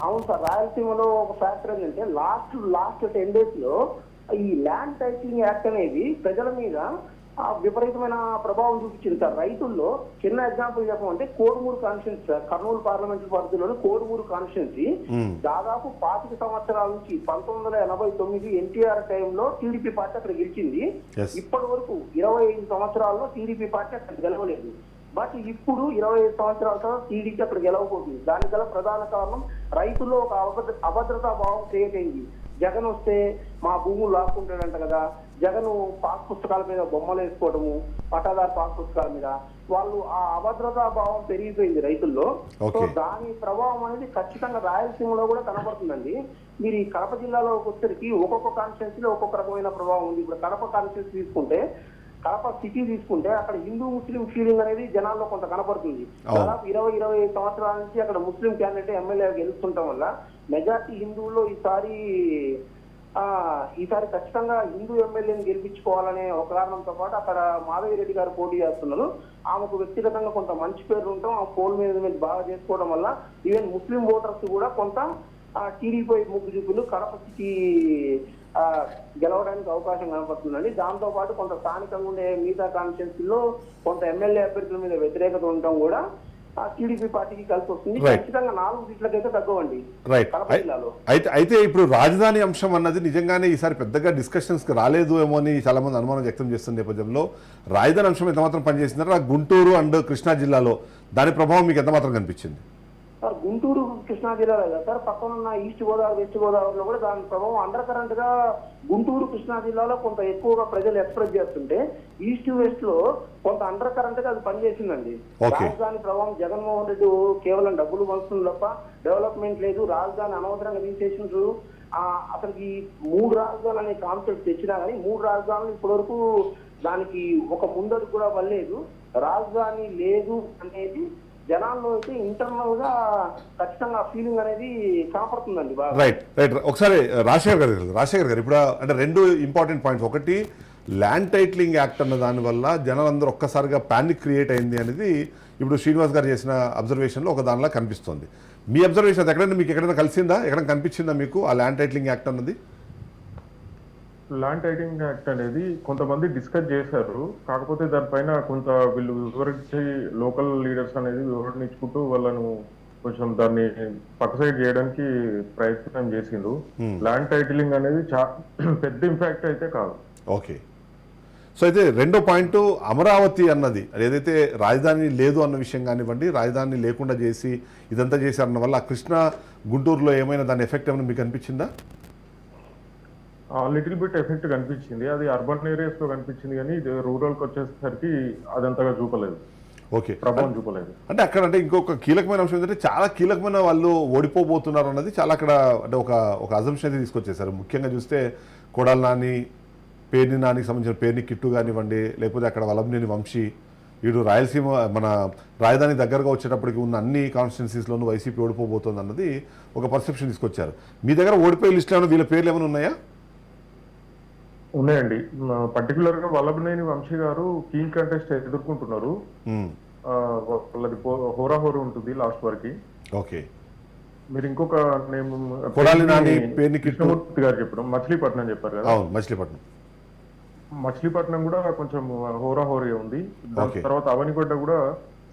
Speaker 5: అవును సార్, రాయలసీమలో ఒక ఫ్యాక్టర్ ఏంటంటే లాస్ట్ 10 days లో ఈ ల్యాండ్ టైటిలింగ్ యాక్ట్ అనేది ప్రజల మీద విపరీతమైన ప్రభావం చూపించింది సార్. రైతుల్లో చిన్న ఎగ్జాంపుల్ చెప్పమంటే Kodumur constituency sir, Kurnool parliamentary పరిధిలోని కోడుమూరు కాన్స్టిట్యున్సీ దాదాపు 25 సంవత్సరాల నుంచి 1989 ఎన్టీఆర్ టైంలో టీడీపీ పార్టీ అక్కడ గెలిచింది. ఇప్పటి వరకు 25 సంవత్సరాల్లో టీడీపీ పార్టీ అక్కడ గెలవలేదు. బట్ ఇప్పుడు 25 సంవత్సరాల తర్వాత టీడీపీ అక్కడ గెలవబోతుంది. దానికి గల ప్రధాన కారణం రైతుల్లో ఒక అభద్రతా భావం క్రియేట్ అయింది. జగన్ వస్తే మా భూములు లాక్కుంటాడంట కదా, జగన్ పాస్ పుస్తకాల మీద బొమ్మలు వేసుకోవడము, పట్టాదారు పాస్ పుస్తకాల మీద వాళ్ళు ఆ అభద్రతా భావం పెరిగిపోయింది రైతుల్లో. సో దాని ప్రభావం అనేది ఖచ్చితంగా రాయలసీమలో కూడా కనబడుతుందండి. మీరు ఈ కడప జిల్లాలో వచ్చేసరికి ఒక్కొక్క కాన్స్టిట్యున్సీలో ఒక్కొక్క రకమైన ప్రభావం ఉంది. ఇప్పుడు కడప కాన్స్టిట్యున్సీ తీసుకుంటే, కడప సిటీ తీసుకుంటే అక్కడ హిందూ ముస్లిం ఫీలింగ్ అనేది జనాల్లో కొంత కనపడుతుంది. దాదాపు 20-25 సంవత్సరాల నుంచి అక్కడ ముస్లిం క్యాండిడేట్ ఎమ్మెల్యే గెలుస్తుండటం వల్ల మెజార్టీ హిందువుల్లో ఈసారి ఖచ్చితంగా హిందూ ఎమ్మెల్యేని గెలిపించుకోవాలనే ఒక కారణంతో పాటు అక్కడ మాధవిరెడ్డి గారు పోటీ చేస్తున్నారు. ఆమెకు వ్యక్తిగతంగా కొంత మంచి పేరు ఉండటం, ఆ పోల్ మీద బాగా చేసుకోవడం వల్ల ఈవెన్ ముస్లిం ఓటర్స్ కూడా కొంత టీడీపీ ముగ్గు చూపులు కడప సిటీ గెలవడానికి అవకాశం కనపడుతుందండి. దాంతో పాటు కొంత స్థానికంగా ఉండే మిగతా కాన్స్టిట్యున్సీలో కొంత ఎమ్మెల్యే అభ్యర్థుల మీద వ్యతిరేకత ఉండటం కూడా టీడీపీ పార్టీకి కలిసి వస్తుంది. ఖచ్చితంగా 4 సీట్లకైతే తగ్గవండి కడప జిల్లాలో.
Speaker 1: అయితే ఇప్పుడు రాజధాని అంశం అన్నది నిజంగానే ఈసారి పెద్దగా డిస్కషన్స్ కి రాలేదు ఏమో అని చాలా మంది అనుమానం వ్యక్తం చేస్తున్న నేపథ్యంలో రాజధాని అంశం ఎంత మాత్రం పనిచేసిందో గుంటూరు అండ్ కృష్ణా జిల్లాలో దాని ప్రభావం మీకు ఎంత మాత్రం కనిపించింది?
Speaker 5: సార్ గుంటూరు కృష్ణా జిల్లాలో కదా సార్, పక్కన ఉన్న ఈస్ట్ గోదావరి వెస్ట్ గోదావరిలో కూడా దాని ప్రభావం అండర్ కరెంట్ గా గుంటూరు కృష్ణా జిల్లాలో కొంత ఎక్కువగా ప్రజలు ఎక్స్ప్రెస్ చేస్తుంటే ఈస్ట్ వెస్ట్ లో కొంత అండర్ కరెంట్ గా అది పనిచేసిందండి. రాజధాని ప్రభావం జగన్మోహన్ రెడ్డి కేవలం డబ్బులు పంచుతుంది తప్ప డెవలప్మెంట్ లేదు, రాజధాని అనవసరంగా తీసేసినారు. అసలుకి 3 రాజధానులు అనే కాన్సెప్ట్ తెచ్చినా కానీ 3 రాజధానులు ఇప్పటివరకు దానికి ఒక ముందడుగు కూడా వల్లేదు. రాజధాని లేదు అనేది జనాల్లో అయితే ఇంటర్నల్ గా ఖచ్చితంగా ఫీలింగ్ అనేది కనపడుతుందండి.
Speaker 1: రైట్. ఒకసారి రాజశేఖర్ గారు ఇప్పుడు అంటే 2 ఇంపార్టెంట్ పాయింట్స్. ఒకటి ల్యాండ్ టైటిలింగ్ యాక్ట్ అన్న దానివల్ల జనాలందరూ ఒక్కసారిగా పానిక్ క్రియేట్ అయింది అనేది ఇప్పుడు శ్రీనివాస్ గారు చేసిన అబ్జర్వేషన్లో ఒక దానిలా కనిపిస్తుంది. మీ అబ్జర్వేషన్ అది ఎక్కడైనా మీకు ఎక్కడైనా కలిసిందా, ఎక్కడైనా కనిపించిందా మీకు ఆ ల్యాండ్ టైటిలింగ్ యాక్ట్ అన్నది?
Speaker 4: ల్యాండ్ టైటిలింగ్ యాక్ట్ అనేది కొంతమంది డిస్కస్ చేశారు. కాకపోతే దానిపైన కొంత వీళ్ళు వివరించి లోకల్ లీడర్స్ అనేది వివరణ ఇచ్చుకుంటూ వాళ్ళను కొంచెం దాన్ని పక్క సైడ్ చేయడానికి ప్రయత్నం చేసిండ్రు. ల్యాండ్ టైటిలింగ్ అనేది పెద్ద ఇంపాక్ట్ అయితే కాదు.
Speaker 1: ఓకే. సో అయితే 2వ పాయింట్ అమరావతి అన్నది ఏదైతే రాజధాని లేదు అన్న విషయం కానివ్వండి, రాజధాని లేకుండా చేసి ఇదంతా చేశారన్న వల్ల కృష్ణా గుంటూరులో ఏమైనా దాని ఎఫెక్ట్ ఏమైనా మీకు అనిపించిందా?
Speaker 4: లిటిల్ బిట్ ఎఫెక్ట్ కనిపించింది. అది అర్బన్ ఏరియాస్ లో కనిపించింది కానీ రూరల్కి వచ్చేసరికి అదంతగా చూపలేదు.
Speaker 1: ఓకే,
Speaker 4: ప్రభావం చూపలేదు.
Speaker 1: అంటే అక్కడ అంటే ఇంకొక కీలకమైన అంశం ఏంటంటే చాలా కీలకమైన వాళ్ళు ఓడిపోబోతున్నారు అన్నది చాలా అక్కడ అంటే ఒక అజంప్షన్ అయితే తీసుకొచ్చేసారు. ముఖ్యంగా చూస్తే కొడాలి నాని, పేర్ని నానికి సంబంధించిన పేర్ని కిట్టు కానివ్వండి, లేకపోతే అక్కడ వలంనేని వంశీ, వీడు రాయలసీమ మన రాజధాని దగ్గరగా వచ్చేటప్పటికి ఉన్న అన్ని కాన్స్టిట్యున్సీస్లోనూ వైసీపీ ఓడిపోబోతుంది అన్నది ఒక పర్సెప్షన్ తీసుకొచ్చారు. మీ దగ్గర ఓడిపోయే లిస్టులో ఏమైనా వీళ్ళ పేర్లు ఏమైనా ఉన్నాయా?
Speaker 4: ఉన్నాయండి. పర్టికులర్ గా వల్లభనేని వంశీ గారు కీన్ కంటెస్ట్ ఎదుర్కొంటున్నారు. వాళ్ళది హోరాహోరీ ఉంటుంది లాస్ట్ వరకు.
Speaker 1: ఓకే.
Speaker 4: మీరు ఇంకొక నేమ్
Speaker 1: కొడాలి నాని, పేర్ని
Speaker 4: కృష్ణమూర్తి గారు చెప్పడం మచిలీపట్నం చెప్పారు కదా. మచిలీపట్నం కూడా కొంచెం హోరాహోరీ ఉంది. దాని తర్వాత అవనిగడ్డ కూడా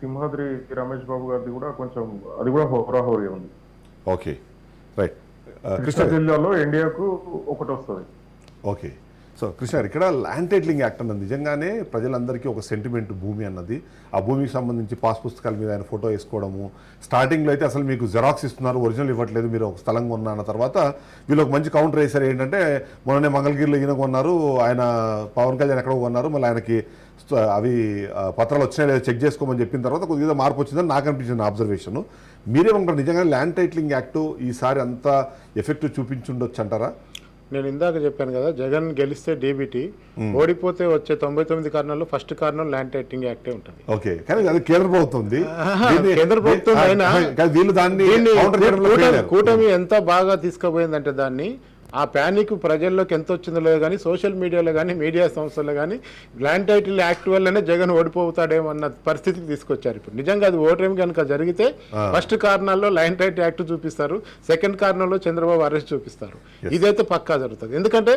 Speaker 4: సింహాద్రి రమేష్ బాబు గారిది కూడా కొంచెం అది కూడా హోరాహోరీ ఉంది.
Speaker 1: Okay, right.
Speaker 4: కృష్ణా జిల్లాలో ఇండియాకు ఒకటి వస్తుంది.
Speaker 1: ఓకే. సో కృష్ణ గారు, ఇక్కడ ల్యాండ్ టైటిలింగ్ యాక్ట్ అన్నది నిజంగానే ప్రజలందరికీ ఒక సెంటిమెంట్ భూమి అన్నది. ఆ భూమికి సంబంధించి పాస్ పుస్తకాల మీద ఆయన ఫోటో వేసుకోవడము, స్టార్టింగ్లో అయితే అసలు మీకు జెరాక్స్ ఇస్తున్నారు, ఒరిజినల్ ఇవ్వట్లేదు, మీరు ఒక స్థలం కొన్నా అన్న తర్వాత వీళ్ళు ఒక మంచి కౌంటర్ వేశారు. ఏంటంటే మొన్ననే మంగళగిరిలో ఈయన కొన్నారు, ఆయన పవన్ కళ్యాణ్ ఎక్కడో కొన్నారు, మళ్ళీ ఆయనకి అవి పత్రాలు వచ్చినాయి లేదా చెక్ చేసుకోమని చెప్పిన తర్వాత కొద్దిగా మార్పు వచ్చిందని నాకు అనిపించింది అబ్జర్వేషన్. మీరేమంటారు, నిజంగా ల్యాండ్ టైటిలింగ్ యాక్ట్ ఈసారి అంత ఎఫెక్ట్ చూపించుండొచ్చు అంటారా?
Speaker 2: నేను ఇందాక చెప్పాను కదా, జగన్ గెలిస్తే డీబీటీ, ఓడిపోతే వచ్చే 99 కారణాల్లో ఫస్ట్ కారణం ల్యాండ్ టైటిలింగ్ యాక్టే ఉంటుంది.
Speaker 1: ఓకే, కానీ అది కేంద్ర ప్రభుత్వం,
Speaker 2: కేంద్ర ప్రభుత్వం అయినా
Speaker 1: వీళ్ళు దాన్ని
Speaker 2: కూటమి ఎంత బాగా తీసుకుపోయిందంటే దాన్ని ఆ ప్యానిక్ ప్రజల్లోకి ఎంత వచ్చిందో లేదు కానీ సోషల్ మీడియాలో కానీ మీడియా సంస్థల్లో కానీ ల్యాండ్ టైటిల్ యాక్ట్ వల్లనే జగన్ ఓడిపోతాడేమో అన్న పరిస్థితికి తీసుకొచ్చారు. ఇప్పుడు నిజంగా అది ఓటమి కనుక జరిగితే ఫస్ట్ కారణాల్లో ల్యాండ్ టైటిల్ యాక్ట్ చూపిస్తారు, సెకండ్ కారణంలో చంద్రబాబు అరెస్ట్ చూపిస్తారు. ఇదైతే పక్కా జరుగుతుంది. ఎందుకంటే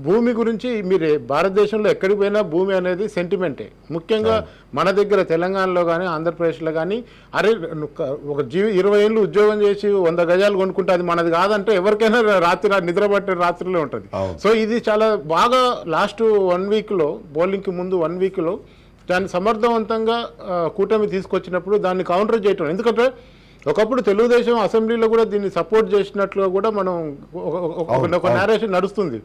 Speaker 2: భూమి గురించి మీరు భారతదేశంలో ఎక్కడికి పోయినా భూమి అనేది సెంటిమెంటే. ముఖ్యంగా మన దగ్గర తెలంగాణలో కానీ ఆంధ్రప్రదేశ్లో కానీ అరే ఒక 20 ఏళ్ళు ఉద్యోగం చేసి 100 గజాలు కొనుక్కుంటే అది మనది కాదంటే ఎవరికైనా రాత్రి నిద్రపట్టే రాత్రిలో ఉంటుంది. సో ఇది చాలా బాగా లాస్ట్ 1 వీక్లో పోలింగ్కి ముందు 1 వీక్లో దాన్ని సమర్థవంతంగా కూటమి తీసుకొచ్చినప్పుడు దాన్ని కౌంటర్ చేయటం. ఎందుకంటే ఒకప్పుడు తెలుగుదేశం అసెంబ్లీలో కూడా దీన్ని సపోర్ట్ చేసినట్లు కూడా మనం ఒక నేరేషన్ నడుస్తుంది.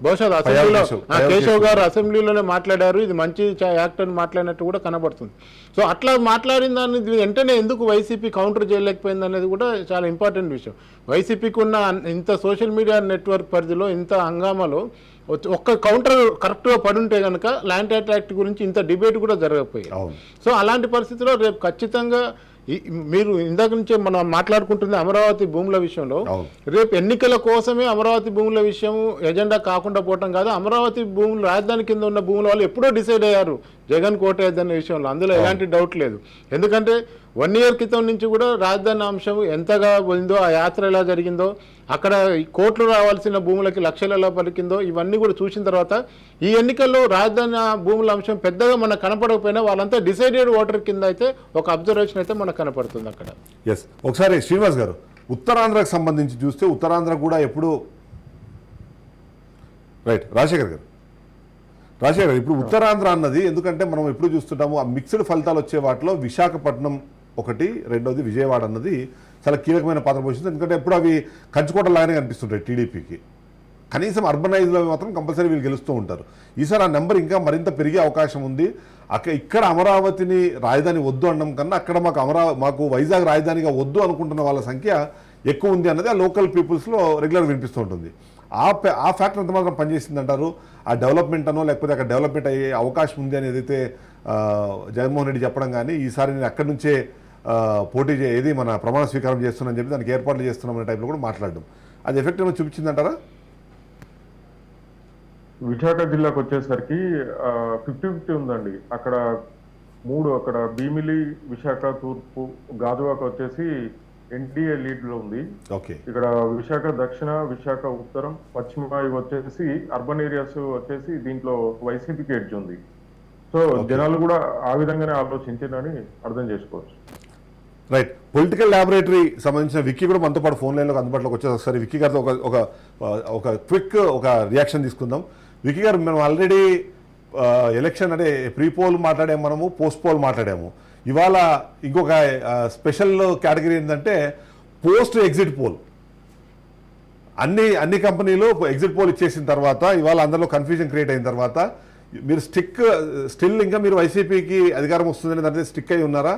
Speaker 2: బహుశా అసెంబ్లీలో కేశవ్ గారు అసెంబ్లీలోనే మాట్లాడారు, ఇది మంచి యాక్ట్ అని మాట్లాడినట్టు కూడా కనబడుతుంది. సో అట్లా మాట్లాడిన దాన్ని వెంటనే ఎందుకు వైసీపీ కౌంటర్ చేయలేకపోయింది అనేది కూడా చాలా ఇంపార్టెంట్ విషయం. వైసీపీకి ఉన్న ఇంత సోషల్ మీడియా నెట్వర్క్ పరిధిలో ఇంత హంగామాలో ఒక్క కౌంటర్ కరెక్ట్గా పడుంటే కనుక ల్యాండ్ టైటిల్ యాక్ట్ గురించి ఇంత డిబేట్ కూడా జరగకపోయింది. సో అలాంటి పరిస్థితిలో రేపు ఖచ్చితంగా మీరు ఇందాక నుంచే మనం మాట్లాడుకుంటుంది అమరావతి భూముల విషయంలో, రేపు ఎన్నికల కోసమే అమరావతి భూముల విషయం ఎజెండా కాకుండా పోవటం కాదు, అమరావతి భూములు రాజధాని కింద ఉన్న భూముల వాళ్ళు ఎప్పుడో డిసైడ్ అయ్యారు జగన్ కోటేద్దనే విషయంలో, అందులో ఎలాంటి డౌట్ లేదు. ఎందుకంటే 1 year క్రితం నుంచి కూడా రాజధాని అంశం ఎంతగా పోయిందో, ఆ యాత్ర ఎలా జరిగిందో, అక్కడ కోట్లు రావాల్సిన భూములకి లక్షలు ఎలా పలికిందో, ఇవన్నీ కూడా చూసిన తర్వాత ఈ ఎన్నికల్లో రాజధాని భూముల అంశం పెద్దగా మనకు కనపడకపోయినా వాళ్ళంతా డిసైడెడ్ ఓటర్ కింద అయితే ఒక అబ్జర్వేషన్ అయితే మనకు కనపడుతుంది అక్కడ.
Speaker 1: ఎస్, ఒకసారి శ్రీనివాస్ గారు ఉత్తరాంధ్రకు సంబంధించి చూస్తే ఉత్తరాంధ్ర కూడా ఎప్పుడు రైట్ రాజశేఖర్ గారు ఇప్పుడు ఉత్తరాంధ్ర అన్నది ఎందుకంటే మనం ఎప్పుడు చూస్తుంటాము ఆ మిక్స్డ్ ఫలితాలు వచ్చే వాటిలో విశాఖపట్నం ఒకటి, రెండోది విజయవాడ అన్నది చాలా కీలకమైన పాత్ర పోషిస్తుంది. ఎందుకంటే ఎప్పుడు అవి కంచుకోటలాగానే కనిపిస్తుంటాయి టీడీపీకి. కనీసం అర్బనైజ్లో మాత్రం కంపల్సరీ వీళ్ళు గెలుస్తూ ఉంటారు. ఈసారి ఆ నెంబర్ ఇంకా మరింత పెరిగే అవకాశం ఉంది. ఇక్కడ అమరావతిని రాజధాని వద్దు అనడం కన్నా అక్కడ మాకు వైజాగ్ రాజధానిగా వద్దు అనుకుంటున్న వాళ్ళ సంఖ్య ఎక్కువ ఉంది అన్నది ఆ లోకల్ పీపుల్స్లో రెగ్యులర్ వినిపిస్తూ ఉంటుంది. ఆ ఫ్యాక్టర్ ఎంత మాత్రం పనిచేసింది అంటారు? ఆ డెవలప్మెంట్ అనో లేకపోతే అక్కడ డెవలప్మెంట్ అయ్యే అవకాశం ఉంది అని ఏదైతే జగన్మోహన్ రెడ్డి చెప్పడం కానీ, ఈసారి నేను అక్కడి నుంచే పోటీ ఏది మన ప్రమాణ స్వీకారం చేస్తున్నానని చెప్పి దానికి ఏర్పాట్లు చేస్తున్నాం అనే టైప్లో కూడా మాట్లాడడం, అది ఎఫెక్ట్ ఏమైనా చూపించిందంటారా?
Speaker 4: విశాఖ జిల్లాకు వచ్చేసరికి 50-50 ఉందండి. అక్కడ 3, అక్కడ భీమిలి, విశాఖ తూర్పు, గాజువాక వచ్చేసి ఎన్డీఏ లీడ్ లో ఉంది. ఇక్కడ విశాఖ దక్షిణ, విశాఖ ఉత్తరం, పశ్చిమ వచ్చేసి అర్బన్ ఏరియాస్ వచ్చేసి దీంట్లో వైసీపీకి ఎడ్జ్ ఉంది. సో జనాలు కూడా ఆ విధంగానే ఆలోచించారని అర్థం చేసుకోవచ్చు.
Speaker 1: రైట్. పొలిటికల్ ల్యాబొరేటరీ సంబంధించిన విక్కీ కూడా మనతో పాటు ఫోన్ లైన్లోకి అందుబాటులోకి వచ్చేసి ఒకసారి విక్కీ గారితో ఒక క్విక్ రియాక్షన్ తీసుకుందాం. విక్కీ గారు, మనం ఆల్రెడీ ఎలక్షన్ అంటే ప్రీ పోల్ మాట్లాడాము, మనము పోస్ట్ పోల్ మాట్లాడాము. ఇవాళ ఇంకొక స్పెషల్ కేటగిరీ ఏంటంటే పోస్ట్ ఎగ్జిట్ పోల్. అన్ని కంపెనీలు ఎగ్జిట్ పోల్ ఇచ్చేసిన తర్వాత ఇవాళ అందరిలో కన్ఫ్యూజన్ క్రియేట్ అయిన తర్వాత మీరు స్టిల్ ఇంకా మీరు వైసీపీకి అధికారం వస్తుందని దాంట్లో స్టిక్ అయి ఉన్నారా?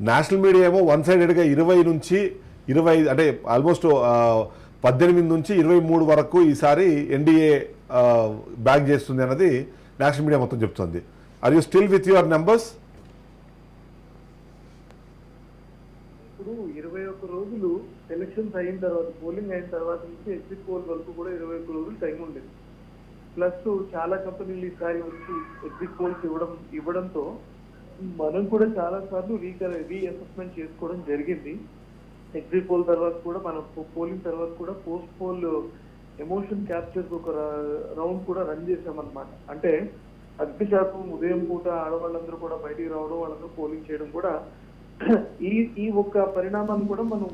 Speaker 1: నేషనల్ మీడియా ఏమో 1 sidedగా 20 నుంచి 25 అంటే ఆల్మోస్ట్ 18 నుంచి 23 వరకు ఈసారి ఎన్డీఏ బ్యాక్ చేస్తుంది అన్నది నేషనల్ మీడియా మొత్తం చెప్తుంది. Are you still with your numbers?
Speaker 6: ఇప్పుడు 21 రోజులు ఎలక్షన్స్ అయిన తర్వాత, పోలింగ్ అయిన తర్వాత నుంచి ఎగ్జిట్ పోల్ వరకు కూడా 21 రోజులు టైం ఉండేది. ప్లస్ చాలా కంపెనీలు ఈసారి వచ్చి ఎగ్జిట్ పోల్స్ ఇవ్వడంతో మనం కూడా చాలా సార్లు రీఅసెస్మెంట్ చేసుకోవడం జరిగింది. ఎగ్జిట్ పోల్ తర్వాత కూడా మనం పోలింగ్ తర్వాత కూడా పోస్ట్ పోల్ ఎమోషన్ క్యాప్చర్స్ ఒక రౌండ్ కూడా రన్ చేసామన్నమాట. అంటే అతి శాతం ఉదయం పూట ఆడవాళ్ళందరూ కూడా బయటికి రావడం, వాళ్ళందరూ పోలింగ్ చేయడం కూడా ఈ ఒక్క పరిణామాన్ని కూడా మనం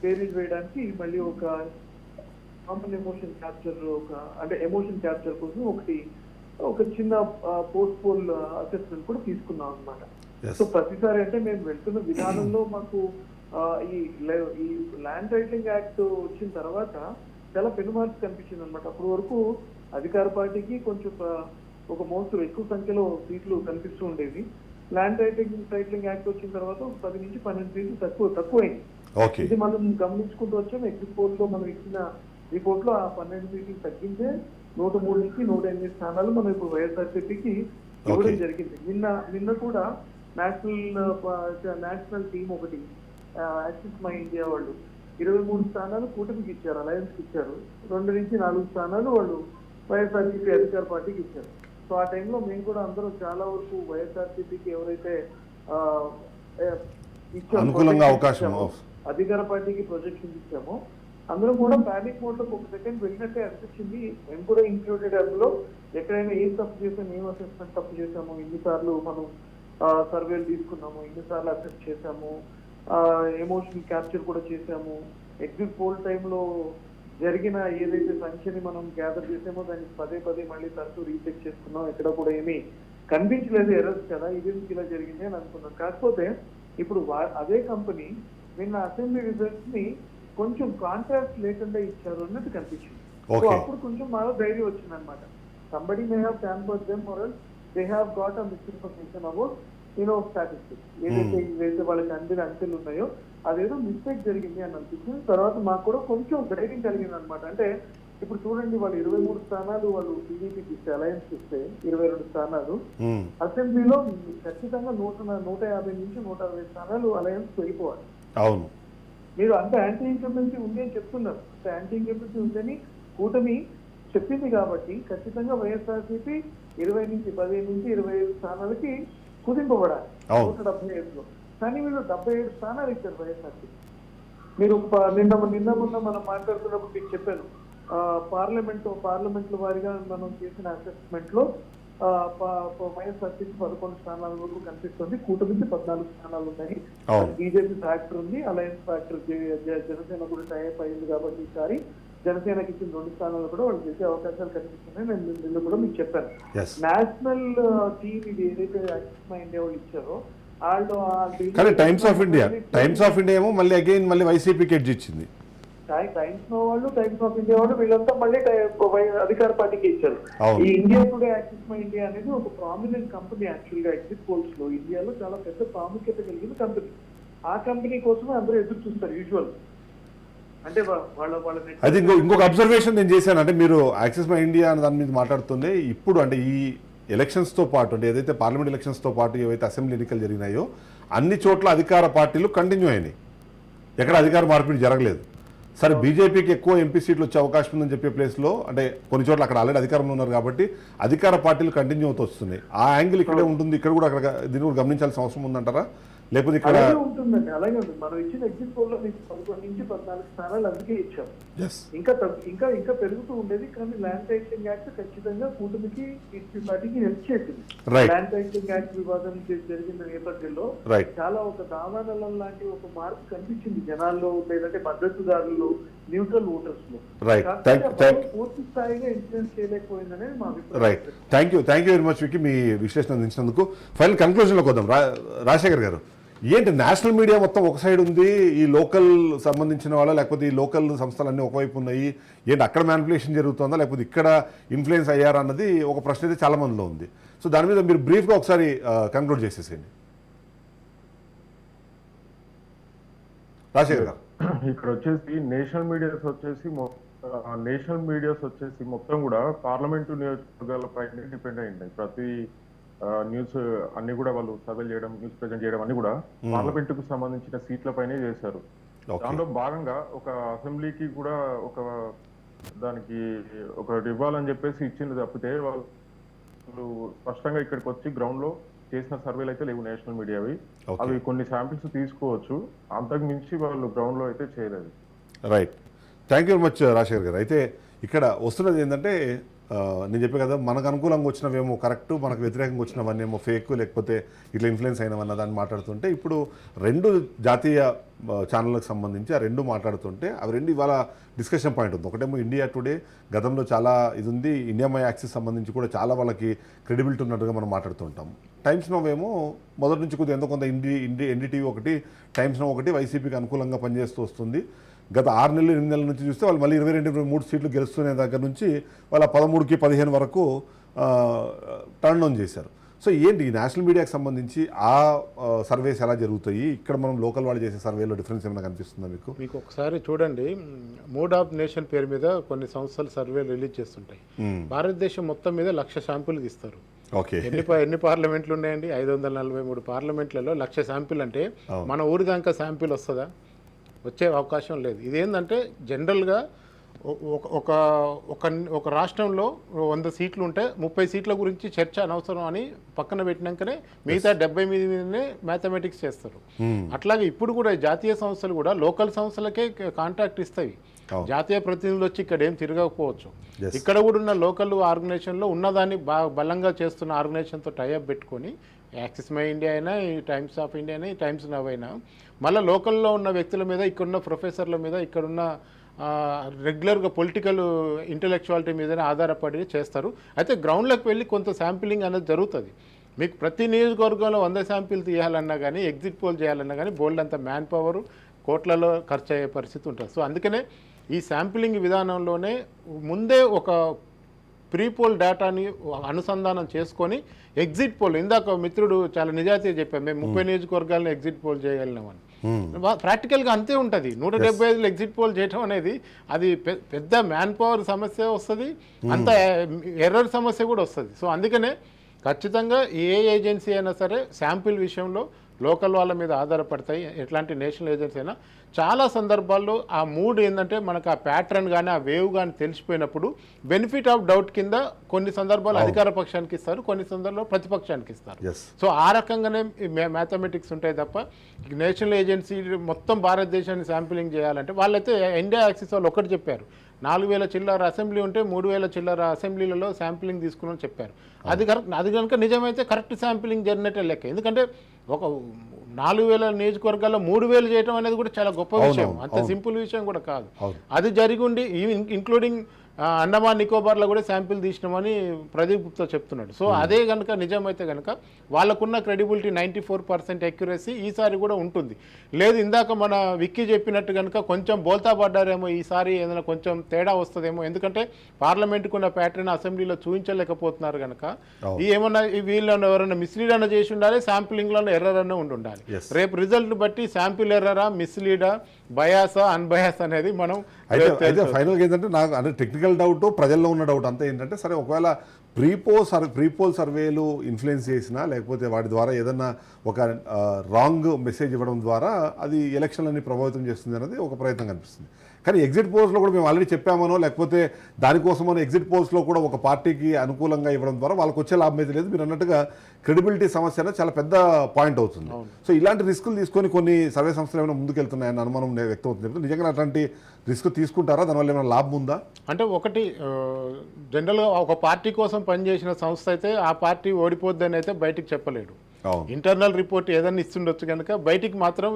Speaker 6: బేరీజ్ వేయడానికి మళ్ళీ ఒక కామన్ ఎమోషన్ క్యాప్చర్ అంటే ఎమోషన్ క్యాప్చర్ కోసం ఒక చిన్న పోస్ట్ పోల్ అసెస్మెంట్ కూడా తీసుకున్నాం అన్నమాట. సో ప్రతిసారి అంటే మేము వెళ్తున్న విధానంలో మాకు ఈ ల్యాండ్ టైటిలింగ్ యాక్ట్ వచ్చిన తర్వాత చాలా పెనుమార్పు కనిపించింది అనమాట. అప్పటి వరకు అధికార పార్టీకి కొంచెం ఒక మోస్తరు ఎక్కువ సంఖ్యలో సీట్లు కనిపిస్తూ ఉండేది. ల్యాండ్ టైటిలింగ్ యాక్ట్ వచ్చిన తర్వాత 10 నుంచి 12 సీట్లు తక్కువైంది. ఇది మనం గమనించుకుంటూ వచ్చాం. ఎగ్జిట్ పోల్ లో మనం ఇచ్చిన రిపోర్ట్ లో ఆ 12 సీట్లు తగ్గించే 103 నుంచి 108 స్థానాలు మనం ఇప్పుడు వైఎస్ఆర్సీపీకి ఇవ్వడం జరిగింది. నిన్న కూడా నేషనల్ టీం ఒకటి యాక్సిస్ మై ఇండియా వాళ్ళు 23 స్థానాలు కూటమికి ఇచ్చారు, అలయన్స్ కి ఇచ్చారు. 2 నుంచి 4 స్థానాలు వాళ్ళు వైఎస్ఆర్సీపీ అధికార పార్టీకి ఇచ్చారు. సో ఆ టైంలో మేము కూడా అందరూ చాలా వరకు వైఎస్ఆర్సీపీకి ఎవరైతే ఇచ్చామో అధికార పార్టీకి ప్రొజెక్షన్ ఇచ్చామో అందరూ కూడా ప్యానిక్ మోడ్ లో ఒక సెకండ్ వెళ్ళినట్టే అనిపించింది. మేము కూడా ఇంక్లూడెడ్ అందులో ఎక్కడైనా ఏం తప్పు చేసాము, ఏం అసెస్మెంట్ తప్పు చేసాము, ఎన్నిసార్లు మనం సర్వేలు తీసుకున్నాము, ఎన్నిసార్లు అసెస్ చేసాము, ఎమోషన్ క్యాప్చర్ కూడా చేసాము, ఎగ్జిట్ పోల్ టైంలో జరిగిన ఏదైతే సంఖ్యని మనం గ్యాదర్ చేసామో దాన్ని పదే మళ్ళీ తరచూ రీచెక్ చేసుకున్నాం. ఇక్కడ కూడా ఏమీ కనిపించలేదు ఎర్రర్స్ కదా, ఇదేందుకు ఇలా జరిగింది అని అనుకున్నాం. కాకపోతే ఇప్పుడు అదే కంపెనీ నిన్న అసెంబ్లీ రిజల్ట్స్ ని కొంచెం కాంట్రాస్ట్ లేకుండా ఇచ్చారు అన్నట్టు కనిపించింది. So
Speaker 1: Okay.
Speaker 6: అప్పుడు కొంచెం మాలో ధైర్యం వచ్చింది అనమాట. Somebody may have tampered them or else they have got a misinformation about statistics. ఏదైతే వాళ్ళకి అంకెలు ఉన్నాయో అదేదో మిస్టేక్ జరిగింది అని అనిపించింది. తర్వాత మాకు కూడా కొంచెం ధైర్యం కలిగింది అనమాట. అంటే ఇప్పుడు చూడండి, వాళ్ళు 23 స్థానాలు వాళ్ళు టీడీపీకి ఇస్తే, అలయన్స్ ఇస్తే 22 స్థానాలు అసెంబ్లీలో ఖచ్చితంగా 150 నుంచి 160 స్థానాలు అలయన్స్ వెళ్ళిపోవాలి.
Speaker 1: అవును,
Speaker 6: మీరు అంత యాంటీ ఇన్కంబెన్సీ ఉంది అని చెప్తున్నారు. అంత యాంటీ ఇన్కంబెన్సీ ఉందని కూటమి చెప్పింది కాబట్టి ఖచ్చితంగా వైఎస్ఆర్సీపీ 15 నుంచి 25 స్థానాలకి కుదింపబడాలి 175లో. కానీ వీళ్ళు 77 స్థానాలు ఇచ్చారు వైఎస్ఆర్సీపీ. మీరు నిన్న మొన్న మనం మాట్లాడుతున్నప్పుడు మీకు చెప్పాను, పార్లమెంట్ వారిగా మనం చేసిన అసెస్మెంట్ లో వైఎస్ఆర్సీపీ 11 స్థానాల వరకు కనిపిస్తుంది. కూటమికి 14 స్థానాలు ఉన్నాయి. బీజేపీ ఫ్యాక్టర్ ఉంది, అలయన్స్ ఫ్యాక్టర్ జనసేన కూడా టైప్ అయింది కాబట్టి ఈసారి జనసేనకి ఇచ్చిన 2 స్థానాలు కూడా వాళ్ళు చేసే అవకాశాలు కనిపిస్తున్నాయి. నేను నిన్న కూడా మీకు చెప్పాను. నేషనల్ టీమ్ ఇది ఏదైతే యాక్సిస్ మై ఇండియా వాళ్ళు ఇచ్చారో వాళ్ళు
Speaker 1: కానీ టైమ్స్ ఆఫ్ ఇండియా ఏమో మళ్ళీ వైసీపీకి ఎడ్జ్ ఇచ్చింది.
Speaker 6: టైమ్స్ ఆఫ్ ఇండియా వాళ్ళు వీళ్ళంతా మళ్ళీ అధికార పార్టీకి ఇచ్చారు. ఈ India today axis my India అనేది ఒక ప్రామినెంట్ కంపెనీ. యాక్చువల్ గా ఎగ్జిట్ పోల్స్ లో ఇండియాలో చాలా పెద్ద ప్రాముఖ్యత కలిగిన కంపెనీ. ఆ కంపెనీ కోసమే అందరూ ఎదురు చూస్తారు యూజువల్. అంటే
Speaker 1: అది ఇంకొక అబ్జర్వేషన్ నేను చేశాను. అంటే మీరు యాక్సిస్ మై ఇండియా అనే దాని మీద మాట్లాడుతుంటే ఇప్పుడు అంటే ఈ ఎలక్షన్స్తో పాటు అంటే ఏదైతే పార్లమెంట్ ఎలక్షన్స్తో పాటు ఏవైతే అసెంబ్లీ ఎన్నికలు జరిగినాయో అన్ని చోట్ల అధికార పార్టీలు కంటిన్యూ అయినాయి, ఎక్కడ అధికార మార్పిడి జరగలేదు. సరే బీజేపీకి ఎక్కువ ఎంపీ సీట్లు వచ్చే అవకాశం ఉందని చెప్పే ప్లేస్లో అంటే కొన్ని చోట్ల అక్కడ ఆల్రెడీ అధికారంలో ఉన్నారు కాబట్టి అధికార పార్టీలు కంటిన్యూ అవుతూ వస్తున్నాయి. ఆ యాంగిల్ ఇక్కడే ఉంటుంది, ఇక్కడ కూడా అక్కడ దీన్ని కూడా గమనించాల్సిన అవసరం ఉందంటారా? లేకపోతే ఇక్కడ
Speaker 6: ఉంటుందండి? అలాగే ఉంటుంది. మనం ఇచ్చిన ఎగ్జిట్ పోల్ లో మీకు 11 నుంచి 14 స్థానాలు అందుకే ఇచ్చాం. ఇంకా పెరుగుతూ ఉండేది. కానీ ల్యాండ్ టైటిలింగ్ యాక్ట్ ఖచ్చితంగా కూటమికి పార్టీకి హెల్ప్ చేసింది. ల్యాండ్ టైటిలింగ్ యాక్ట్ వివాదం జరిగిన నేపథ్యంలో చాలా ఒక దావానలం లాంటి ఒక మార్పు కనిపించింది జనాల్లో, లేదంటే మద్దతుదారులు, న్యూట్రల్ ఓటర్స్ లో. పూర్తి స్థాయిగా ఇన్ఫ్లుయెన్స్ చేయలేకపోయిందనేది మా అభిప్రాయం.
Speaker 1: థ్యాంక్ యూ వెరీ మచ్ వికి మీ విశ్లేషణ అందించినందుకు. ఫైనల్ కన్క్లూజన్ లోకి వద్దాం. రాజశేఖర్ గారు, ఏంటి నేషనల్ మీడియా మొత్తం ఒక సైడ్ ఉంది, ఈ లోకల్ సంబంధించిన వాళ్ళ లేకపోతే ఈ లోకల్ సంస్థలన్నీ ఒకవైపు ఉన్నాయి, ఏంటి అక్కడ మ్యానిపులేషన్ జరుగుతుందా లేకపోతే ఇక్కడ ఇన్ఫ్లుయెన్స్ అయ్యారా అన్నది ఒక ప్రశ్న అయితే చాలా మందిలో ఉంది. సో దాని మీద మీరు బ్రీఫ్గా ఒకసారి కంక్లూడ్ చేసేసేయండి రాజశేఖర్ గారు.
Speaker 4: ఇక్కడ వచ్చేసి నేషనల్ మీడియాస్ వచ్చేసి మొత్తం కూడా పార్లమెంటు నియోజకవర్గాల పైన డిపెండ్ అయ్యింది. ప్రతి న్యూస్ అన్ని కూడా వాళ్ళు సర్వే చేయడం, న్యూస్ ప్రజెంట్ చేయడం అన్ని కూడా పార్లమెంట్ కు సంబంధించిన సీట్ల పైనే చేశారు. దాంట్లో భాగంగా ఒక అసెంబ్లీకి కూడా దానికి ఒకటి ఇవ్వాలని చెప్పేసి ఇచ్చింది తప్పితే వాళ్ళు స్పష్టంగా ఇక్కడికి వచ్చి గ్రౌండ్ లో చేసిన సర్వేలు అయితే లేవు నేషనల్ మీడియావి. అవి కొన్ని శాంపిల్స్ తీసుకోవచ్చు, అంతకు మించి వాళ్ళు గ్రౌండ్ లో అయితే చేయలేదు.
Speaker 1: Right, thank you very much Rajasekhar గారు. అయితే ఇక్కడ వస్తున్నది ఏంటంటే నేను చెప్పే కదా, మనకు అనుకూలంగా వచ్చినవేమో కరెక్ట్, మనకు వ్యతిరేకంగా వచ్చినవన్నీ ఏమో ఫేక్, లేకపోతే ఇట్లా ఇన్ఫ్లుయెన్స్ అయినవన్న దాన్ని మాట్లాడుతుంటే ఇప్పుడు 2 జాతీయ ఛానళ్ళకు సంబంధించి ఆ 2 మాట్లాడుతుంటే అవి 2 ఇవాళ డిస్కషన్ పాయింట్ ఉంది. ఒకటేమో ఇండియా టుడే, గతంలో చాలా ఇది ఉంది, ఇండియా మై యాక్సిస్ సంబంధించి కూడా చాలా వాళ్ళకి క్రెడిబిలిటీ ఉన్నట్టుగా మనం మాట్లాడుతుంటాం. టైమ్స్ నౌ ఏమో మొదటి నుంచి కొద్దిగా ఎంతో కొంత ఎన్డీటీవీ ఒకటి, టైమ్స్ నౌ ఒకటి వైసీపీకి అనుకూలంగా పనిచేస్తూ వస్తుంది. గత 6 నెలలు 8 నెలల నుంచి చూస్తే వాళ్ళు మళ్ళీ 22-23 సీట్లు గెలుస్తున్న దగ్గర నుంచి వాళ్ళ 13కి 15 వరకు టర్న్ ఆన్ చేశారు. సో ఏంటి ఈ నేషనల్ మీడియాకి సంబంధించి ఆ సర్వేస్ ఎలా జరుగుతాయి, ఇక్కడ మనం లోకల్ వాళ్ళు చేసే సర్వేలో డిఫరెన్స్ ఏమైనా కనిపిస్తుందా మీకు?
Speaker 2: ఒకసారి చూడండి, మూడ్ ఆఫ్ నేషన్ పేరు మీద కొన్ని సంస్థలు సర్వేలు రిలీజ్ చేస్తుంటాయి. భారతదేశం మొత్తం మీద 1,00,000 శాంపుల్ ఇస్తారు. ఎన్ని పార్లమెంట్లు ఉన్నాయండి? 543 పార్లమెంట్లలో 1,00,000 శాంపిల్ అంటే మన ఊరి దాకా శాంపిల్ వస్తుందా? వచ్చే అవకాశం లేదు. ఇదేంటంటే జనరల్గా ఒక రాష్ట్రంలో 100 సీట్లు ఉంటే 30 సీట్ల గురించి చర్చ అనవసరం అని పక్కన పెట్టినాకనే మిగతా 70 మీదనే మ్యాథమెటిక్స్ చేస్తారు. అట్లాగే ఇప్పుడు కూడా జాతీయ సంస్థలు కూడా లోకల్ సంస్థలకే కాంట్రాక్ట్ ఇస్తాయి. జాతీయ ప్రతినిధులు వచ్చి ఇక్కడ ఏం తిరగకపోవచ్చు. ఇక్కడ కూడా ఉన్న లోకల్ ఆర్గనైజేషన్లో ఉన్నదాన్ని బలంగా చేస్తున్న ఆర్గనైజేషన్తో టైఅప్ పెట్టుకొని యాక్సిస్ మై ఇండియా అయినా, ఈ టైమ్స్ ఆఫ్ ఇండియా అయినా, ఈ టైమ్స్ నవ్ అయినా మళ్ళీ లోకల్లో ఉన్న వ్యక్తుల మీద, ఇక్కడున్న ప్రొఫెసర్ల మీద, ఇక్కడున్న రెగ్యులర్గా పొలిటికల్ ఇంటలెక్చువాలిటీ మీదనే ఆధారపడి చేస్తారు. అయితే గ్రౌండ్లోకి వెళ్ళి కొంత శాంపిలింగ్ అనేది జరుగుతుంది. మీకు ప్రతి నియోజకవర్గంలో 100 శాంపిల్ తీయాలన్నా కానీ, ఎగ్జిట్ పోల్ చేయాలన్నా కానీ బోల్డ్ అంత మ్యాన్ పవర్, కోట్లలో ఖర్చు అయ్యే పరిస్థితి ఉంటుంది. సో అందుకనే ఈ శాంపిలింగ్ విధానంలోనే ముందే ఒక ప్రీ పోల్ డేటాని అనుసంధానం చేసుకొని ఎగ్జిట్ పోల్, ఇందాక మిత్రుడు చాలా నిజాయితీగా చెప్పారు, మేము 30 నియోజకవర్గాలను ఎగ్జిట్ పోల్ చేయగలిగినామని. ప్రాక్టికల్గా అంతే ఉంటుంది. 175 ఎగ్జిట్ పోల్ చేయడం అనేది అది పెద్ద మ్యాన్ పవర్ సమస్య వస్తుంది, అంత ఎర్రర్ సమస్య కూడా వస్తుంది. సో అందుకనే ఖచ్చితంగా ఏ ఏజెన్సీ అయినా సరే శాంపిల్ విషయంలో లోకల్ వాళ్ళ మీద ఆధారపడతాయి. ఎట్లాంటి నేషనల్ ఏజెన్సీ అయినా చాలా సందర్భాల్లో ఆ మూడ్ ఏంటంటే మనకు ఆ ప్యాటర్న్ కానీ ఆ వేవ్ కానీ తెలిసిపోయినప్పుడు బెనిఫిట్ ఆఫ్ డౌట్ కింద కొన్ని సందర్భాలు అధికార పక్షానికి ఇస్తారు, కొన్ని సందర్భాల్లో ప్రతిపక్షానికి ఇస్తారు. సో ఆ రకంగానే మ్యాథమెటిక్స్ ఉంటాయి తప్ప నేషనల్ ఏజెన్సీ మొత్తం భారతదేశాన్ని శాంపిలింగ్ చేయాలంటే వాళ్ళైతే ఇండియా యాక్సిస్ వాళ్ళు ఒకటి చెప్పారు, 4000 చిల్లర అసెంబ్లీ ఉంటే 3000 చిల్లర అసెంబ్లీలలో శాంపిలింగ్ తీసుకుని చెప్పారు. అది కనుక నిజమైతే కరెక్ట్ శాంపిలింగ్ జరిగినట్టే లెక్క. ఎందుకంటే ఒక 4000 నియోజకవర్గాల్లో 3000 చేయడం అనేది కూడా చాలా గొప్ప విషయం, అంత సింపుల్ విషయం కూడా కాదు. అది జరిగి ఉండి ఇంక్లూడింగ్ అండమాన్ నికోబార్లో కూడా శాంపిల్ తీసినామని ప్రదీప్ గుప్తా చెప్తున్నాడు. సో అదే కనుక నిజమైతే కనుక వాళ్ళకున్న క్రెడిబిలిటీ 94% అక్యురసీ ఈసారి కూడా ఉంటుంది. లేదు ఇందాక మన విక్కీ చెప్పినట్టు కనుక కొంచెం బోల్తా పడ్డారేమో, ఈసారి ఏదైనా కొంచెం తేడా వస్తుందేమో, ఎందుకంటే పార్లమెంట్కు ఉన్న ప్యాటర్న్ అసెంబ్లీలో చూపించలేకపోతున్నారు కనుక ఏమన్నా వీళ్ళని ఎవరైనా మిస్లీడ్ అన్న చేసి ఉండాలి, శాంపిలింగ్లో ఎర్రర్ అన్న ఉండాలి. రేపు రిజల్ట్ బట్టి శాంపిల్ ఎర్రరా, మిస్లీడా, బయాసా, అన్బయాస్ అనేది మనం
Speaker 1: అయితే ఫైనల్గా ఏంటంటే నాకు అంటే టెక్నికల్ డౌట్, ప్రజల్లో ఉన్న డౌట్ అంతా ఏంటంటే సరే ఒకవేళ ప్రీపోల్ సర్వేలు ఇన్ఫ్లుయెన్స్ చేసినా లేకపోతే వాటి ద్వారా ఏదన్నా ఒక రాంగ్ మెసేజ్ ఇవ్వడం ద్వారా అది ఎలక్షన్లని ప్రభావితం చేస్తుంది అనేది ఒక ప్రయత్నం కనిపిస్తుంది. కానీ ఎగ్జిట్ పోల్స్లో కూడా మేము ఆల్రెడీ చెప్పామనో లేకపోతే దానికోసమనో ఎగ్జిట్ పోల్స్లో కూడా ఒక పార్టీకి అనుకూలంగా ఇవ్వడం ద్వారా వాళ్ళకి వచ్చే లాభం అయితే లేదు. మీరు అన్నట్టుగా క్రెడిబిలిటీ సమస్య అనేది చాలా పెద్ద పాయింట్ అవుతుంది. సో ఇలాంటి రిస్కులు తీసుకొని కొన్ని సర్వే సంస్థలు ఏమైనా ముందుకు వెళ్తున్నాయని అనుమానం వ్యక్తం అవుతుంది. నిజంగా అట్లాంటి రిస్క్ తీసుకుంటారా? దానివల్ల ఏమైనా లాభం ఉందా?
Speaker 2: అంటే ఒకటి జనరల్గా ఒక పార్టీ కోసం పనిచేసిన సంస్థ అయితే ఆ పార్టీ ఓడిపోద్దని అయితే బయటికి చెప్పలేడు. ఇంటర్నల్ రిపోర్ట్ ఏదన్నా ఇస్తుండొచ్చు కనుక బయటికి మాత్రం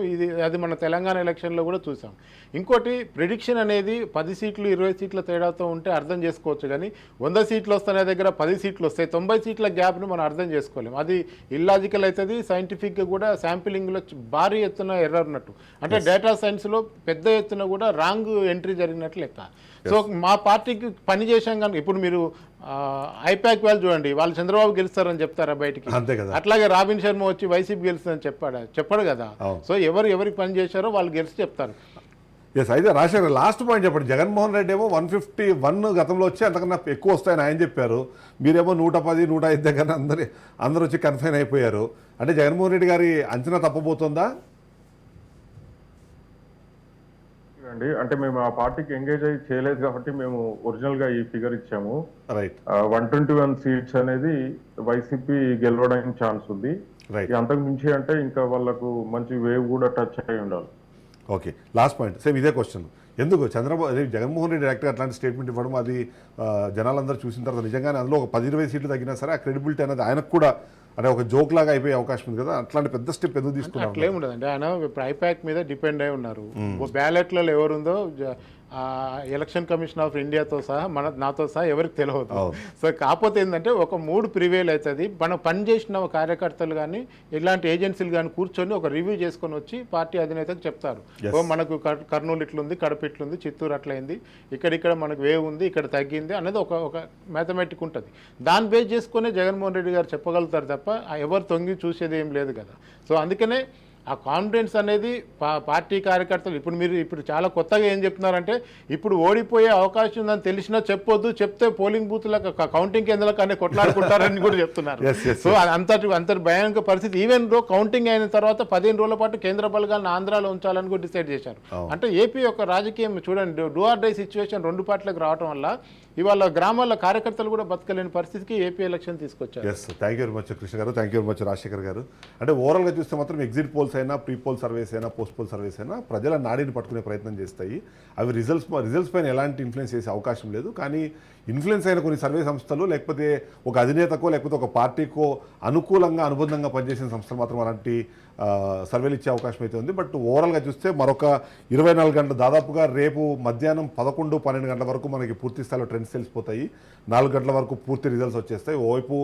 Speaker 2: అది మన తెలంగాణ ఎలక్షన్లో కూడా చూసాం. ఇంకోటి ప్రిడిక్షన్ అనేది 10 సీట్లు 20 సీట్ల తేడాతో ఉంటే అర్థం చేసుకోవచ్చు, కానీ 100 సీట్లు వస్తున్న దగ్గర 10 సీట్లు వస్తాయి, 90 సీట్ల గ్యాప్ను మనం అర్థం చేసుకోలేము. అది ఇల్లాజికల్ అవుతుంది. సైంటిఫిక్గా కూడా శాంపిలింగ్లో భారీ ఎత్తున ఎర్రర్ ఉన్నట్టు, అంటే డేటా సైన్స్లో పెద్ద ఎత్తున కూడా రాంగ్ ఎంట్రీ జరిగినట్లు లెక్క. సో మా పార్టీకి పని చేశాం కనుక ఇప్పుడు మీరు ఐపాక్ వాళ్ళు చూడండి, వాళ్ళు చంద్రబాబు గెలుస్తారని చెప్తారా బయటికి? అట్లాగే రాబిన్ శర్మ వచ్చి వైసీపీ గెలుస్తుందని చెప్పాడు కదా. సో ఎవరికి పని చేశారో వాళ్ళు గెలిచి చెప్తారు.
Speaker 1: ఎస్. అయితే రాజశేఖర్ లాస్ట్ పాయింట్ చెప్పండి. జగన్మోహన్ రెడ్డి ఏమో 151 గతంలో వచ్చి అంతకన్నా ఎక్కువ వస్తాయని ఆయన చెప్పారు, మీరేమో 110, 105 దగ్గర అందరూ వచ్చి కన్ఫైన్ అయిపోయారు. అంటే జగన్మోహన్ రెడ్డి గారి అంచనా తప్పబోతుందా?
Speaker 4: అండి అంటే మేము ఆ పార్టీకి ఎంగేజ్ అయ్యి చేయలేదు కాబట్టి మేము ఒరిజినల్ గా ఈ ఫిగర్ ఇచ్చాము.
Speaker 1: రైట్.
Speaker 4: 121 సీట్స్ అనేది వైసీపీ గెలవడానికి ఛాన్స్ ఉంది. అంతకు మించి అంటే ఇంకా వాళ్ళకు మంచి వేవ్ కూడా టచ్ అయి ఉండాలి.
Speaker 1: ఓకే, లాస్ట్ పాయింట్ సేమ్ ఇదే క్వశ్చన్. ఎందుకు జగన్మోహన్ రెడ్డి డైరెక్ట్గా అట్లాంటి స్టేట్మెంట్ ఇవ్వడం, అది జనాలందరూ చూసిన తర్వాత నిజంగానే అందులో ఒక 10-20 సీట్లు తగ్గినా సరే ఆ క్రెడిబిలిటీ అనేది ఆయనకు కూడా అంటే ఒక జోక్ లాగా అయిపోయే అవకాశం ఉంది కదా, అట్లాంటి పెద్ద స్టెప్ ఎందుకు తీసుకున్నారు?
Speaker 2: అట్లేముండదండి, ఆయన ఇప్పుడు ఐపాక్ మీద డిపెండ్ అయి ఉన్నారు. బ్యాలెట్లలో ఎవరుందో ఎలక్షన్ కమిషన్ ఆఫ్ ఇండియాతో సహా నాతో సహా ఎవరికి తెలియదు. సో కాకపోతే ఏంటంటే ఒక 3 ప్రివేల్ అవుతుంది. మనం పనిచేసిన కార్యకర్తలు కానీ ఇలాంటి ఏజెన్సీలు కానీ కూర్చొని ఒక రివ్యూ చేసుకొని వచ్చి పార్టీ అధినేతకు చెప్తారు, మనకు కర్నూలు ఇట్లుంది, కడప ఇట్లుంది, చిత్తూరు అట్లయింది, ఇక్కడ మనకు వేవ్ ఉంది, ఇక్కడ తగ్గింది అనేది ఒక మ్యాథమెటిక్ ఉంటుంది. దాన్ని బేస్ చేసుకునే జగన్మోహన్ రెడ్డి గారు చెప్పగలుగుతారు తప్ప ఎవరు తొంగి చూసేది ఏం లేదు కదా. సో అందుకనే ఆ కాన్ఫిడెన్స్ అనేది పార్టీ కార్యకర్తలు ఇప్పుడు చాలా కొత్తగా ఏం చెప్తున్నారంటే ఇప్పుడు ఓడిపోయే అవకాశం ఉందని తెలిసినా చెప్పొద్దు, చెప్తే పోలింగ్ బూత్లకు కౌంటింగ్ కేంద్రాలకు అనే కొట్లాడుకుంటారని కూడా చెప్తున్నారు. సో అంతటి భయానక పరిస్థితి. ఈవెన్ దో కౌంటింగ్ అయిన తర్వాత 15 రోజుల పాటు కేంద్ర బలగాలను ఆంధ్రాలో ఉంచాలని కూడా డిసైడ్ చేశారు. అంటే ఏపీ యొక్క రాజకీయం చూడండి, డూ ఆర్ డై సిచ్యువేషన్ 2 పార్టీలకు రావడం వల్ల ఇవాళ గ్రామాల్లో కార్యకర్తలు కూడా బతకలేని పరిస్థితికి ఏపీ ఎలక్షన్ తీసుకొచ్చారు.
Speaker 1: Yes, thank you very much Krishna గారు, thank you very much Rajasekhar గారు. అంటే ఓవరాల్గా చూస్తే మాత్రం ఎగ్జిట్ పోల్స్ అయినా, ప్రీ పోల్ సర్వేస్ అయినా, పోస్ట్ పోల్ సర్వేస్ అయినా ప్రజల నాడిని పట్టుకునే ప్రయత్నం చేస్తాయి. అవి రిజల్ట్స్ పైన ఎలాంటి ఇన్ఫ్లుయెన్స్ చేసే అవకాశం లేదు. కానీ ఇన్ఫ్లుయెన్స్ అయిన కొన్ని సర్వే సంస్థలు లేకపోతే ఒక అధినేతకో లేకపోతే ఒక పార్టీకో అనుకూలంగా అనుబంధంగా పనిచేసిన సంస్థలు మాత్రం అలాంటి సర్వేలు ఇచ్చే అవకాశం అయితే ఉంది. బట్ ఓవరాల్గా చూస్తే మరొక 24 గంటలు దాదాపుగా రేపు మధ్యాహ్నం 11-12 గంటల వరకు మనకి పూర్తి స్థాయిలో ట్రెండ్స్ తెలిసిపోతాయి. 4 గంటల వరకు పూర్తి రిజల్ట్స్ వచ్చేస్తాయి. ఓవైపు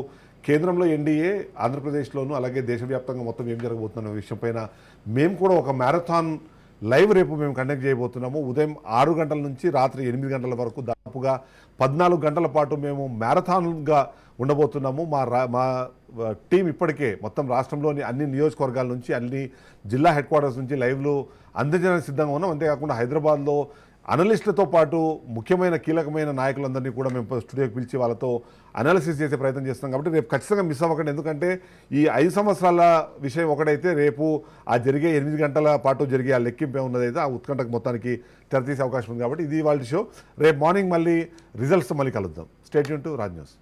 Speaker 1: కేంద్రంలో ఎన్డీఏ, ఆంధ్రప్రదేశ్లోనూ అలాగే దేశవ్యాప్తంగా మొత్తం ఏం జరగబోతున్న విషయం పైన మేము కూడా ఒక మ్యారథాన్ లైవ్ రేపు మేము కండక్ట్ చేయబోతున్నాము. ఉదయం 6 గంటల నుంచి రాత్రి 8 గంటల వరకు దాదాపుగా 14 గంటల పాటు మేము మ్యారథాన్గా ఉండబోతున్నాము. మా టీం ఇప్పటికే మొత్తం రాష్ట్రంలోని అన్ని నియోజకవర్గాల నుంచి, అన్ని జిల్లా హెడ్ క్వార్టర్స్ నుంచి లైవ్లు అందించడానికి సిద్ధంగా ఉన్నాం. అంతేకాకుండా హైదరాబాద్లో అనలిస్టులతో పాటు ముఖ్యమైన కీలకమైన నాయకులందరినీ కూడా మేము స్టూడియోకి పిలిచి వాళ్ళతో అనాలిసిస్ చేసే ప్రయత్నం చేస్తున్నాం. కాబట్టి రేపు ఖచ్చితంగా మిస్ అవ్వకండి. ఎందుకంటే ఈ 5 సంవత్సరాల విషయం ఒకటైతే, రేపు ఆ జరిగే 8 గంటల పాటు జరిగే ఆ లెక్కింపే ఉన్నదైతే ఆ ఉత్కంఠకు మొత్తానికి తెరతీసే అవకాశం ఉంది. కాబట్టి ఇది వాళ్ళ షో. రేపు మార్నింగ్ మళ్ళీ రిజల్ట్స్ మళ్ళీ కలుద్దాం. Stay tune to Raj news.